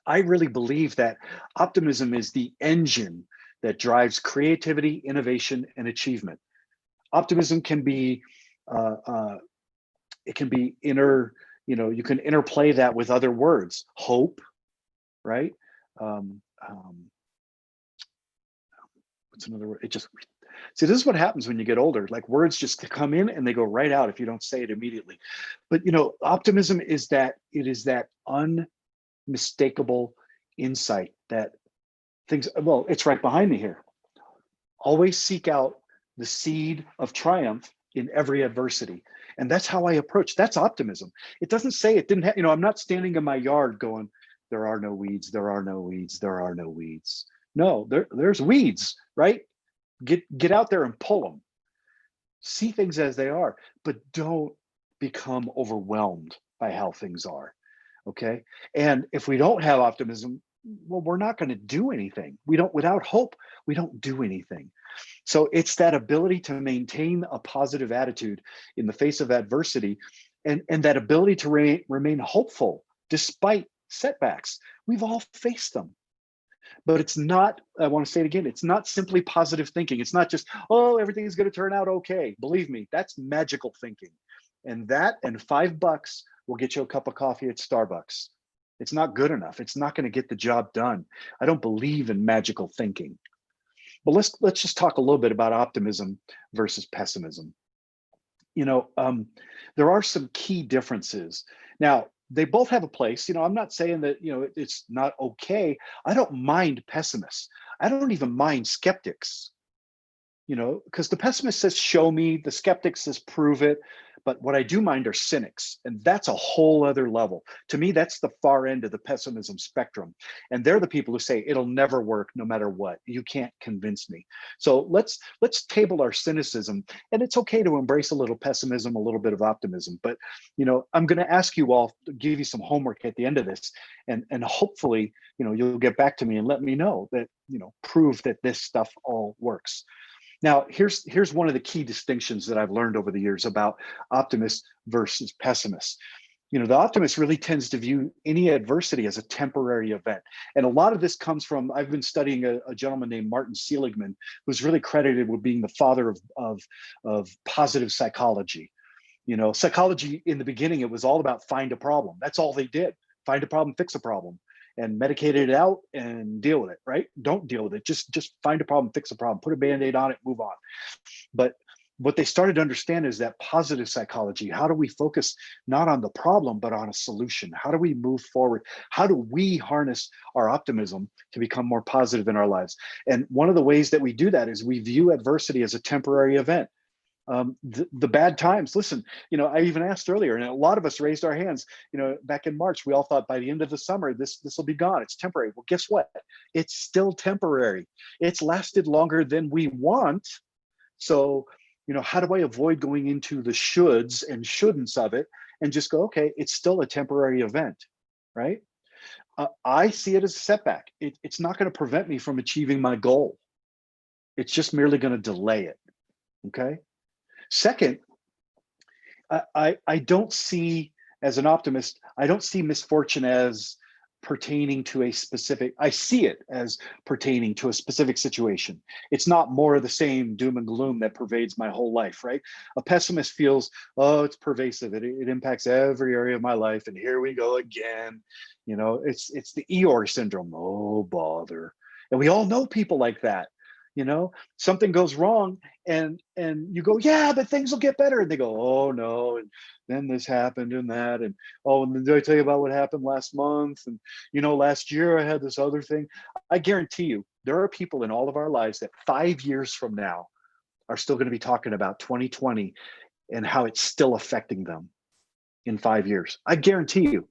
I really believe that optimism is the engine that drives creativity, innovation, and achievement. Optimism can be it can be you can interplay that with other words, hope, right? What's another word? See, this is what happens when you get older. Like words just come in and they go right out if you don't say it immediately. But optimism is that unmistakable insight that things, well, it's right behind me here. Always seek out the seed of triumph in every adversity. And that's how I approach. That's optimism. It doesn't say it didn't have, I'm not standing in my yard going, there are no weeds, there are no weeds, there are no weeds. No, there's weeds, right? Get out there and pull them. See things as they are, but don't become overwhelmed by how things are. Okay. And if we don't have optimism, well, we're not going to do anything. Without hope, we don't do anything. So it's that ability to maintain a positive attitude in the face of adversity, and that ability to remain hopeful despite setbacks. We've all faced them. But it's not, I want to say it again, it's not simply positive thinking. It's not just, oh, everything's going to turn out okay. Believe me, that's magical thinking. And that and $5 will get you a cup of coffee at Starbucks. It's not good enough. It's not going to get the job done. I don't believe in magical thinking. But let's just talk a little bit about optimism versus pessimism. There are some key differences. Now, they both have a place. I'm not saying that, it's not okay. I don't mind pessimists. I don't even mind skeptics, because the pessimist says, show me, the skeptic says, prove it. But what I do mind are cynics. And that's a whole other level. To me, that's the far end of the pessimism spectrum. And they're the people who say it'll never work no matter what. You can't convince me. So let's table our cynicism. And it's okay to embrace a little pessimism, a little bit of optimism. But I'm going to ask you all to give you some homework at the end of this. And hopefully, you'll get back to me and let me know that, prove that this stuff all works. Now, here's one of the key distinctions that I've learned over the years about optimists versus pessimists. The optimist really tends to view any adversity as a temporary event. And a lot of this comes from, I've been studying a gentleman named Martin Seligman, who's really credited with being the father of positive psychology. Psychology in the beginning, it was all about find a problem. That's all they did. Find a problem, fix a problem, and medicate it out and deal with it, right? Don't deal with it. Just find a problem, fix a problem, put a Band-Aid on it, move on. But what they started to understand is that positive psychology, how do we focus not on the problem, but on a solution? How do we move forward? How do we harness our optimism to become more positive in our lives? And one of the ways that we do that is we view adversity as a temporary event. The bad times, listen, I even asked earlier, and a lot of us raised our hands, back in March, we all thought by the end of the summer, this will be gone. It's temporary. Well, guess what? It's still temporary. It's lasted longer than we want. So, how do I avoid going into the shoulds and shouldn'ts of it and just go, okay, it's still a temporary event, right? I see it as a setback. It's not going to prevent me from achieving my goal. It's just merely going to delay it, okay? Second, I don't see, as an optimist, I don't see misfortune as pertaining to a specific, I see it as pertaining to a specific situation. It's not more of the same doom and gloom that pervades my whole life, right? A pessimist feels, oh, it's pervasive. It impacts every area of my life. And here we go again. It's the Eeyore syndrome. Oh, bother. And we all know people like that. Something goes wrong and you go, yeah, but things will get better. And they go, oh no. And then this happened and that. And oh, and then did I tell you about what happened last month? And last year I had this other thing. I guarantee you, there are people in all of our lives that 5 years from now are still going to be talking about 2020 and how it's still affecting them in 5 years. I guarantee you.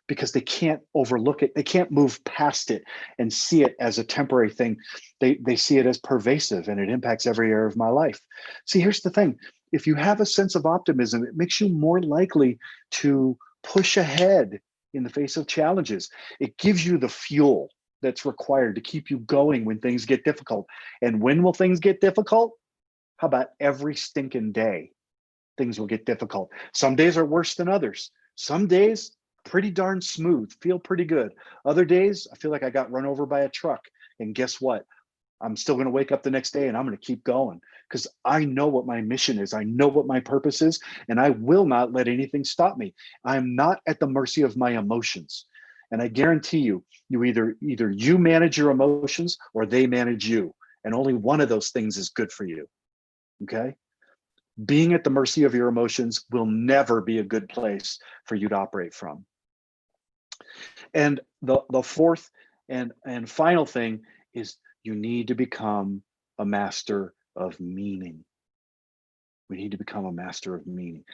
Because they can't overlook it. They can't move past it and see it as a temporary thing. They see it as pervasive and it impacts every area of my life. See, here's the thing. If you have a sense of optimism, it makes you more likely to push ahead in the face of challenges. It gives you the fuel that's required to keep you going when things get difficult. And when will things get difficult? How about every stinking day? Things will get difficult. Some days are worse than others. Some days, pretty darn smooth, feel pretty good. Other days, I feel like I got run over by a truck. And guess what? I'm still going to wake up the next day and I'm going to keep going because I know what my mission is. I know what my purpose is, and I will not let anything stop me. I'm not at the mercy of my emotions. And I guarantee you, either you manage your emotions or they manage you. And only one of those things is good for you. Okay? Being at the mercy of your emotions will never be a good place for you to operate from. And the fourth and final thing is you need to become a master of meaning. We need to become a master of meaning.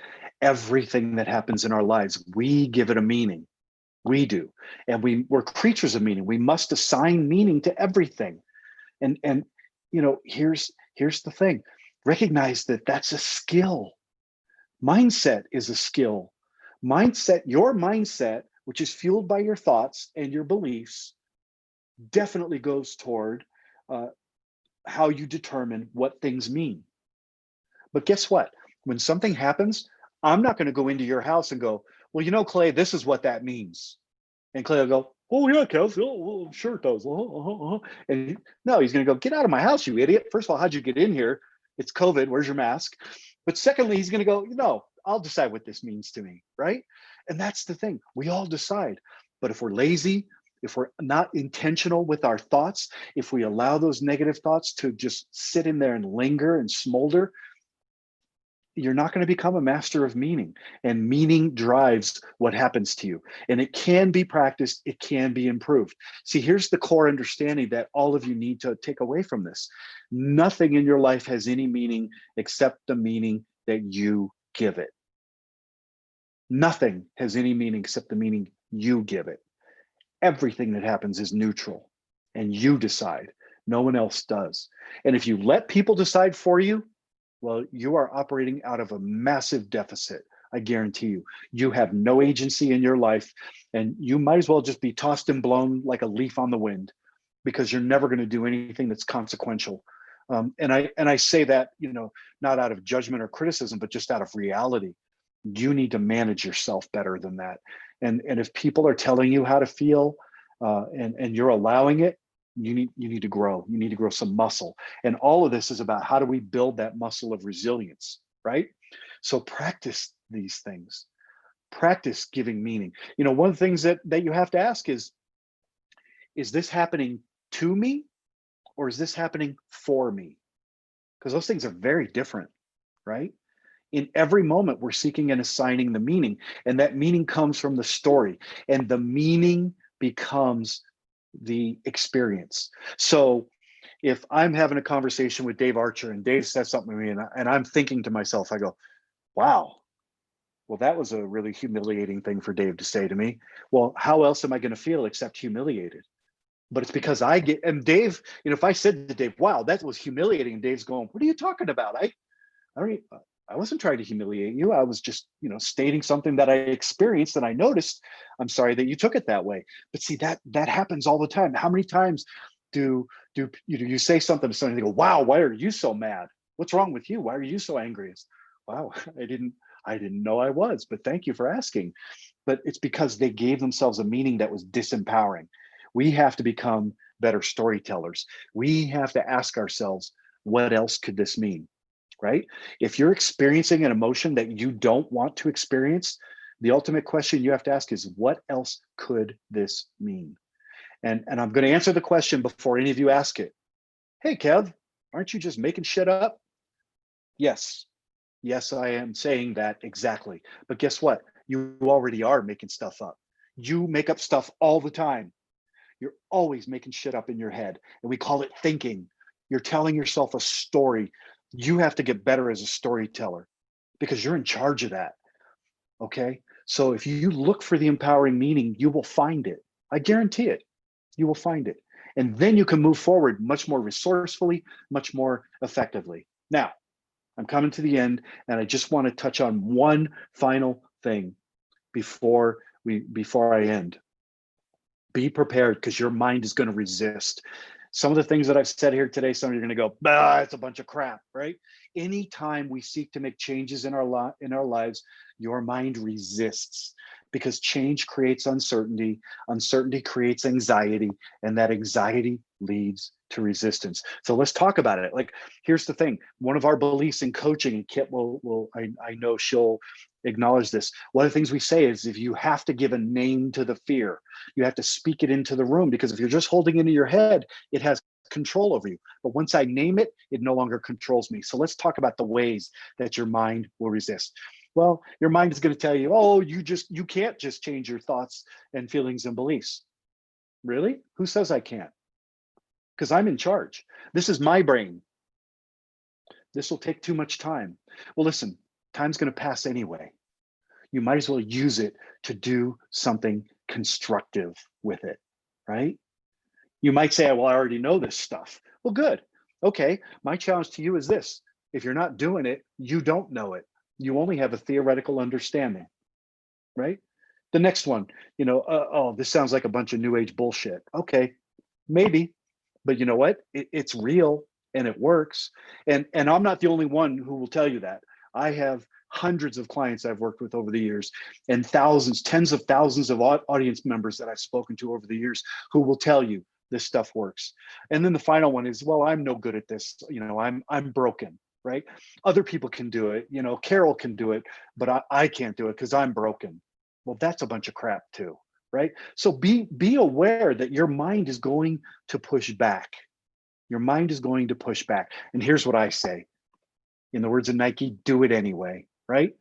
Everything that happens in our lives, we give it a meaning. We do. And we're creatures of meaning. We must assign meaning to everything. And here's the thing. Recognize that that's a skill. Mindset is a skill. Your mindset, which is fueled by your thoughts and your beliefs, definitely goes toward how you determine what things mean. But guess what? When something happens, I'm not going to go into your house and go, well, Clay, this is what that means. And Clay will go, oh yeah, Kev, sure it does. And no, he's going to go, get out of my house, you idiot. First of all, how'd you get in here? It's COVID. Where's your mask? But secondly, he's going to go, no, I'll decide what this means to me, right? And that's the thing. We all decide. But if we're lazy, if we're not intentional with our thoughts, if we allow those negative thoughts to just sit in there and linger and smolder, you're not going to become a master of meaning, and meaning drives what happens to you, and it can be practiced, it can be improved. See, here's the core understanding that all of you need to take away from this. Nothing in your life has any meaning except the meaning that you give it. Nothing has any meaning except the meaning you give it. Everything that happens is neutral, and you decide. No one else does. And if you let people decide for you, well, you are operating out of a massive deficit. I guarantee you. You have no agency in your life, and you might as well just be tossed and blown like a leaf on the wind, because you're never going to do anything that's consequential. And I say that, not out of judgment or criticism, but just out of reality. You need to manage yourself better than that. And if people are telling you how to feel, and you're allowing it, you need to grow. You need to grow some muscle. And all of this is about, how do we build that muscle of resilience, right? So practice these things. Practice giving meaning. One of the things that you have to ask is this happening to me, or is this happening for me? Because those things are very different, right? In every moment, we're seeking and assigning the meaning, and that meaning comes from the story, and the meaning becomes the experience. So if I'm having a conversation with Dave Archer and Dave says something to me, and I'm thinking to myself, I go, wow, well, that was a really humiliating thing for Dave to say to me. Well, how else am I going to feel except humiliated? But it's because and Dave, if I said to Dave, wow, that was humiliating, and Dave's going, what are you talking about? I wasn't trying to humiliate you. I was just, stating something that I experienced and I noticed. I'm sorry that you took it that way. But see, that happens all the time. How many times do you say something to somebody, they go, wow, why are you so mad? What's wrong with you? Why are you so angry? It's, wow, I didn't know I was, but thank you for asking. But it's because they gave themselves a meaning that was disempowering. We have to become better storytellers. We have to ask ourselves, what else could this mean? Right? If you're experiencing an emotion that you don't want to experience, the ultimate question you have to ask is, what else could this mean? And I'm going to answer the question before any of you ask it. Hey, Kev, aren't you just making shit up? Yes. Yes, I am saying that exactly. But guess what? You already are making stuff up. You make up stuff all the time. You're always making shit up in your head. And we call it thinking. You're telling yourself a story. You have to get better as a storyteller, because you're in charge of that. Okay. So if you look for the empowering meaning, you will find it. I guarantee it. You will find it. And then you can move forward much more resourcefully, much more effectively. Now, I'm coming to the end, and I just want to touch on one final thing before I end. Be prepared, because your mind is going to resist. Some of the things that I've said here today, some of you are going to go, it's a bunch of crap, right? Anytime we seek to make changes in our lives, your mind resists, because change creates uncertainty. Uncertainty creates anxiety, and that anxiety leads to resistance. So let's talk about it. Like, here's the thing. One of our beliefs in coaching, and Kit I know she'll acknowledge this. One of the things we say is, if you have to give a name to the fear, you have to speak it into the room, because if you're just holding it in your head, it has control over you. But once I name it, it no longer controls me. So let's talk about the ways that your mind will resist. Well, your mind is going to tell you, oh, you can't just change your thoughts and feelings and beliefs. Really? Who says I can't? Because I'm in charge. This is my brain. This will take too much time. Well, listen, time's going to pass anyway. You might as well use it to do something constructive with it, right? You might say, well, I already know this stuff. Well, good. Okay, my challenge to you is this. If you're not doing it, you don't know it. You only have a theoretical understanding, right? The next one, oh, this sounds like a bunch of new age bullshit. Okay, maybe, but you know what? It's real and it works. And I'm not the only one who will tell you that. I have hundreds of clients I've worked with over the years, and thousands, tens of thousands of audience members that I've spoken to over the years who will tell you this stuff works. And then the final one is, well, I'm no good at this. I'm broken, right? Other people can do it. Carol can do it, but I can't do it because I'm broken. Well, that's a bunch of crap too, right? So be aware that your mind is going to push back. Your mind is going to push back. And here's what I say. In the words of Nike, do it anyway, right?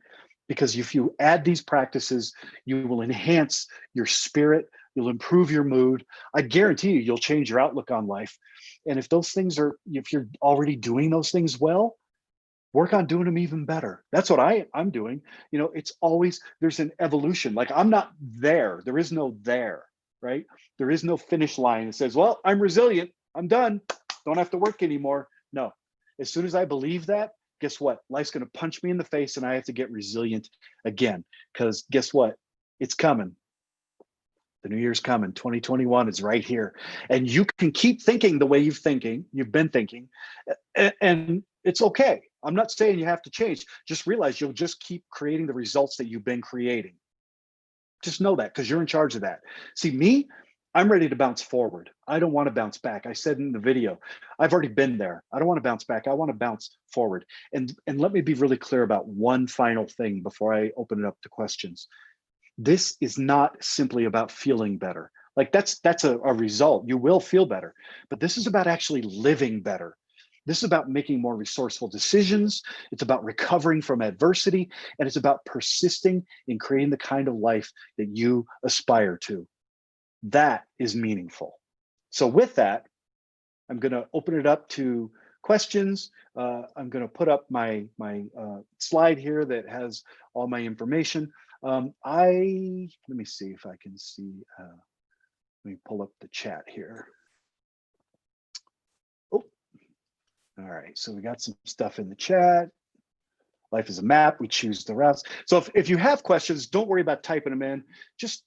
Because if you add these practices, you will enhance your spirit, you'll improve your mood. I guarantee you'll change your outlook on life. And if you're already doing those things well, work on doing them even better. That's what I'm doing. It's always, there's an evolution. Like I'm not there. There is no there, right? There is no finish line that says, well, I'm resilient. I'm done. Don't have to work anymore. No. As soon as I believe that, guess what? Life's going to punch me in the face and I have to get resilient again. Because guess what? It's coming. The new year's coming. 2021 is right here. And you can keep thinking the way you've been thinking, and it's okay. I'm not saying you have to change. Just realize you'll just keep creating the results that you've been creating. Just know that, because you're in charge of that. See, me, I'm ready to bounce forward. I don't want to bounce back. I said in the video, I've already been there. I don't want to bounce back. I want to bounce forward. And let me be really clear about one final thing before I open it up to questions. This is not simply about feeling better. Like that's a result. You will feel better, but this is about actually living better. This is about making more resourceful decisions. It's about recovering from adversity, and it's about persisting in creating the kind of life that you aspire to. That is meaningful. So with that, I'm going to open it up to questions. I'm going to put up my slide here that has all my information. Let me see if I can see. Let me pull up the chat here. Oh, all right. So we got some stuff in the chat. Life is a map. We choose the routes. So if you have questions, don't worry about typing them in. Just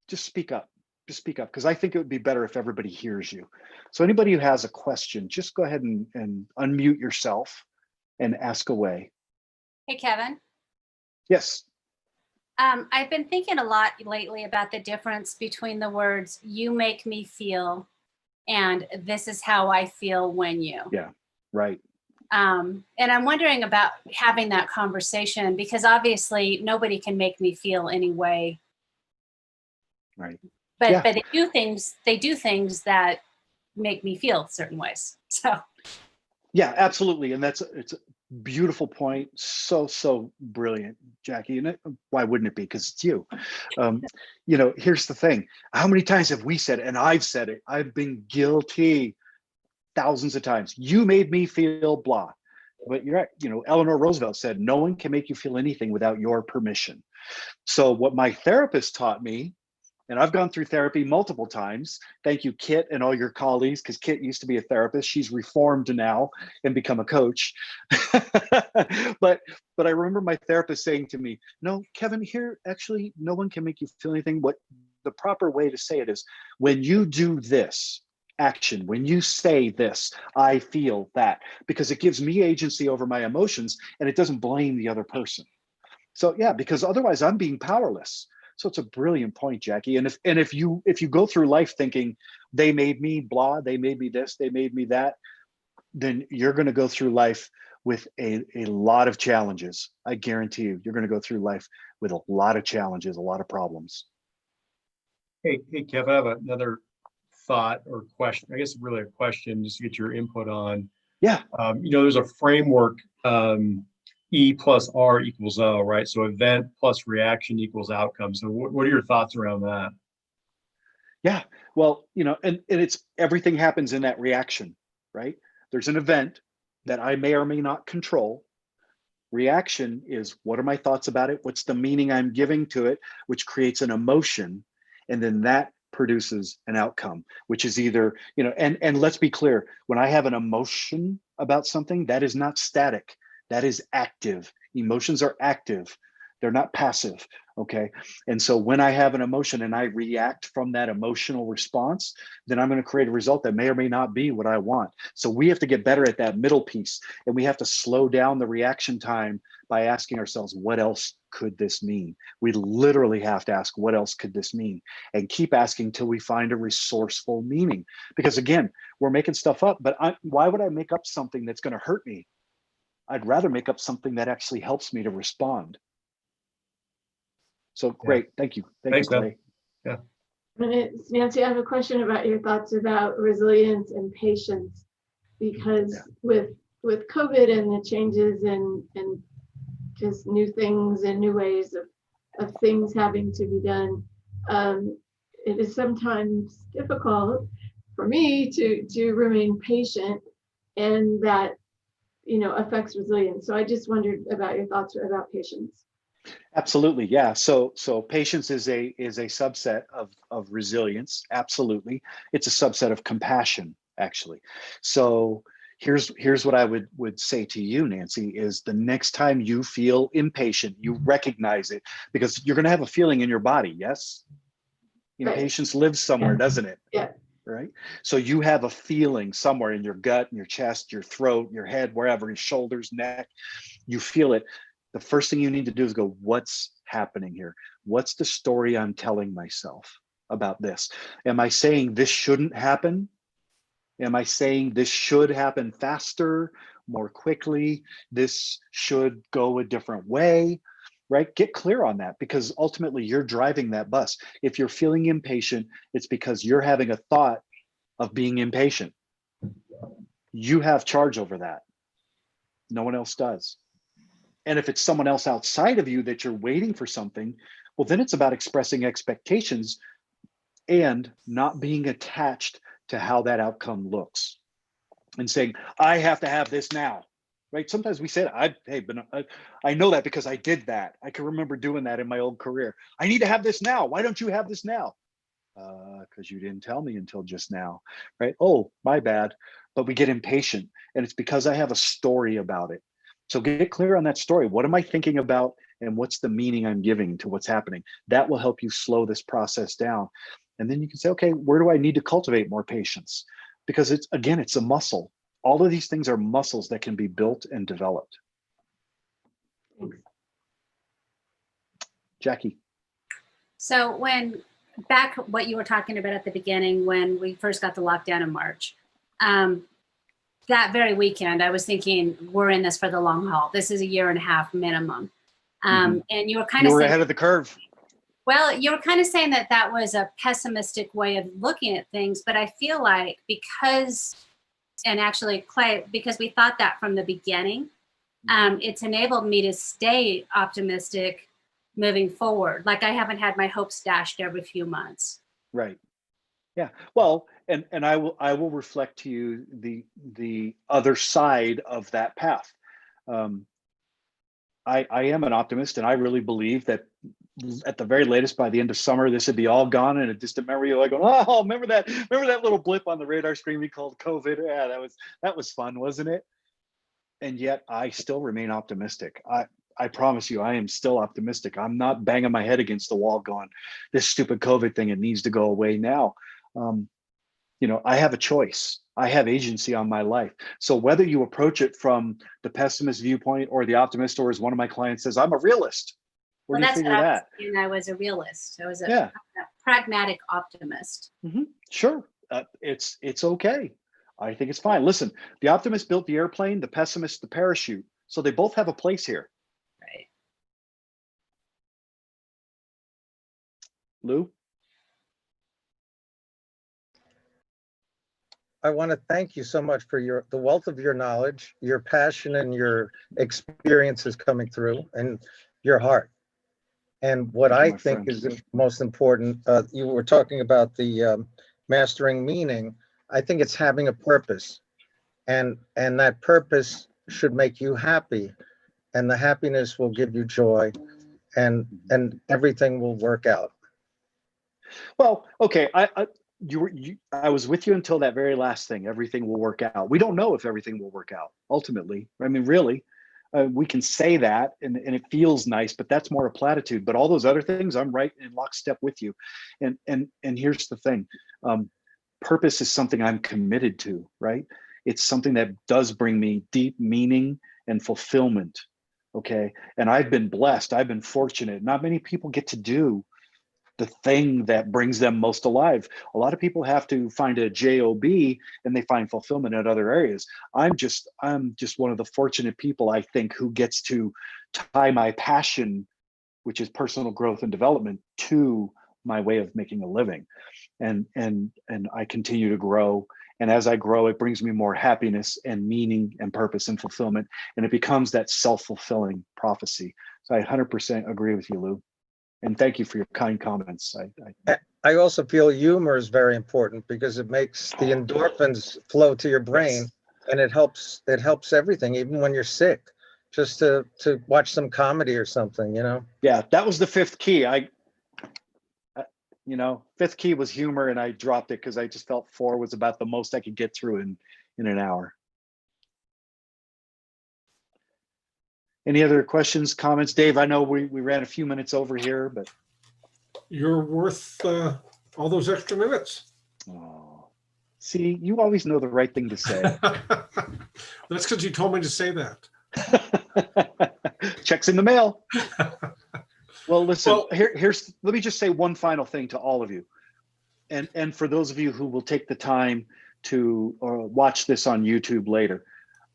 speak up. Just speak up, because I think it would be better if everybody hears you. So anybody who has a question, just go ahead and unmute yourself and ask away. Hey, Kevin. Yes. I've been thinking a lot lately about the difference between the words "you make me feel" and "this is how I feel when you." Yeah, right. And I'm wondering about having that conversation, because obviously nobody can make me feel any way. Right. But Yeah. but they do things that make me feel certain ways. So yeah, absolutely. And it's a beautiful point. So brilliant, Jackie. And why wouldn't it be? Because it's you. Here's the thing. How many times have we said it? And I've said it. I've been guilty thousands of times. You made me feel blah. But you're right. Eleanor Roosevelt said, no one can make you feel anything without your permission. So what my therapist taught me, and I've gone through therapy multiple times. Thank you, Kit, and all your colleagues, because Kit used to be a therapist. She's reformed now and become a coach. but I remember my therapist saying to me, no, Kevin, here, actually, no one can make you feel anything. What the proper way to say it is, when you do this action, when you say this, I feel that, because it gives me agency over my emotions and it doesn't blame the other person. So yeah, because otherwise I'm being powerless. So it's a brilliant point, Jackie. And if you go through life thinking they made me blah, they made me this, they made me that, then you're going to go through life with a lot of challenges. I guarantee you're going to go through life with a lot of challenges, a lot of problems. Hey, Kev, I have another thought or question. I guess really a question, just to get your input on. Yeah. There's a framework. E plus R equals O, right? So event plus reaction equals outcome. So what are your thoughts around that? Yeah, well, and it's everything happens in that reaction, right? There's an event that I may or may not control. Reaction is, what are my thoughts about it? What's the meaning I'm giving to it, which creates an emotion. And then that produces an outcome, which is either, and let's be clear, when I have an emotion about something, that is not static. That is active. Emotions are active. They're not passive. Okay. And so when I have an emotion and I react from that emotional response, then I'm going to create a result that may or may not be what I want. So we have to get better at that middle piece, and we have to slow down the reaction time by asking ourselves, what else could this mean? We literally have to ask, what else could this mean? And keep asking till we find a resourceful meaning. Because again, we're making stuff up, but why would I make up something that's going to hurt me? I'd rather make up something that actually helps me to respond. So great. Thank you. Thanks, you, Clay. Yeah. Nancy, I have a question about your thoughts about resilience and patience, because with COVID and the changes and just new things and new ways of things having to be done, it is sometimes difficult for me to remain patient, and that affects resilience. So I just wondered about your thoughts about patience. Absolutely. Yeah. So patience is a subset of resilience. Absolutely. It's a subset of compassion, actually. So here's what I would say to you, Nancy, is the next time you feel impatient, you recognize it, because you're going to have a feeling in your body. Yes. Impatience lives somewhere, doesn't it? Yeah. Right. So you have a feeling somewhere in your gut, in your chest, your throat, your head, wherever, your shoulders, neck, you feel it. The first thing you need to do is go, what's happening here? What's the story I'm telling myself about this? Am I saying this shouldn't happen? Am I saying this should happen faster, more quickly? This should go a different way, right? Get clear on that, because ultimately you're driving that bus. If you're feeling impatient, it's because you're having a thought of being impatient. You have charge over that. No one else does. And if it's someone else outside of you that you're waiting for something, well, then it's about expressing expectations and not being attached to how that outcome looks, and saying, I have to have this now, right? Sometimes we say, I know that because I did that. I can remember doing that in my old career. I need to have this now. Why don't you have this now? Because you didn't tell me until just now, right? Oh, my bad. But we get impatient, and it's because I have a story about it. So get clear on that story. What am I thinking about, and what's the meaning I'm giving to what's happening? That will help you slow this process down. And then you can say, okay, where do I need to cultivate more patience? Because it's a muscle. All of these things are muscles that can be built and developed. Thanks. Jackie. So what you were talking about at the beginning, when we first got the lockdown in March, that very weekend, I was thinking, we're in this for the long haul. This is a 1.5 years minimum. And you were kind of ahead of the curve. Well, you were kind of saying that was a pessimistic way of looking at things, but I feel like because we thought that from the beginning, it's enabled me to stay optimistic moving forward. Like I haven't had my hopes dashed every few months. Right. Yeah. Well, and I will reflect to you the other side of that path. I am an optimist, and I really believe that at the very latest, by the end of summer, this would be all gone in a distant memory. Like, oh, remember that little blip on the radar screen we called COVID? Yeah, that was fun, wasn't it? And yet I still remain optimistic. I promise you, I am still optimistic. I'm not banging my head against the wall going, this stupid COVID thing, it needs to go away now. I have a choice. I have agency on my life. So whether you approach it from the pessimist viewpoint or the optimist, or as one of my clients says, I'm a realist. Where do you figure that? I was a realist. I was a pragmatic optimist. Sure. It's okay. I think it's fine. Listen, the optimist built the airplane, the pessimist the parachute. So they both have a place here. Right. Lou? I want to thank you so much for the wealth of your knowledge, your passion, and your experiences coming through, and your heart. And what I think is the most important, you were talking about the mastering meaning. I think it's having a purpose, and that purpose should make you happy, and the happiness will give you joy, and everything will work out. Well, okay. I was with you until that very last thing. Everything will work out. We don't know if everything will work out ultimately. I mean, really, We can say that and it feels nice, but that's more a platitude. But all those other things, I'm right in lockstep with you. And here's the thing. Purpose is something I'm committed to, right? It's something that does bring me deep meaning and fulfillment. Okay. And I've been blessed. I've been fortunate. Not many people get to do the thing that brings them most alive. A lot of people have to find a job and they find fulfillment in other areas. I'm just one of the fortunate people, I think, who gets to tie my passion, which is personal growth and development, to my way of making a living. And I continue to grow. And as I grow, it brings me more happiness and meaning and purpose and fulfillment. And it becomes that self-fulfilling prophecy. So I 100% agree with you, Lou. And thank you for your kind comments. I also feel humor is very important because it makes the endorphins flow to your brain, Yes. and it helps everything, even when you're sick, just to watch some comedy or something, you know? Yeah, that was the fifth key. Fifth key was humor, and I dropped it because I just felt 4 was about the most I could get through in an hour. Any other questions, comments? Dave, I know we ran a few minutes over here, but. You're worth all those extra minutes. Oh, see, you always know the right thing to say. That's because you told me to say that. Checks in the mail. Well, listen, here's let me just say one final thing to all of you. And for those of you who will take the time to watch this on YouTube later,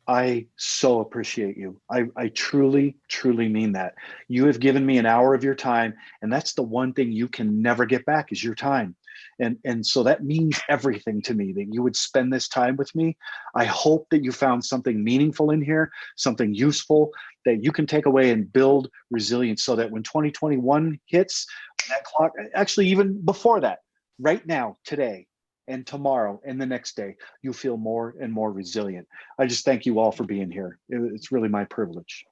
I so appreciate you. I truly, truly mean that. You have given me an hour of your time, and that's the one thing you can never get back is your time. And so that means everything to me that you would spend this time with me. I hope that you found something meaningful in here, something useful that you can take away and build resilience so that when 2021 hits, that clock, actually even before that, right now, today, and tomorrow and the next day, you feel more and more resilient. I just thank you all for being here. It's really my privilege.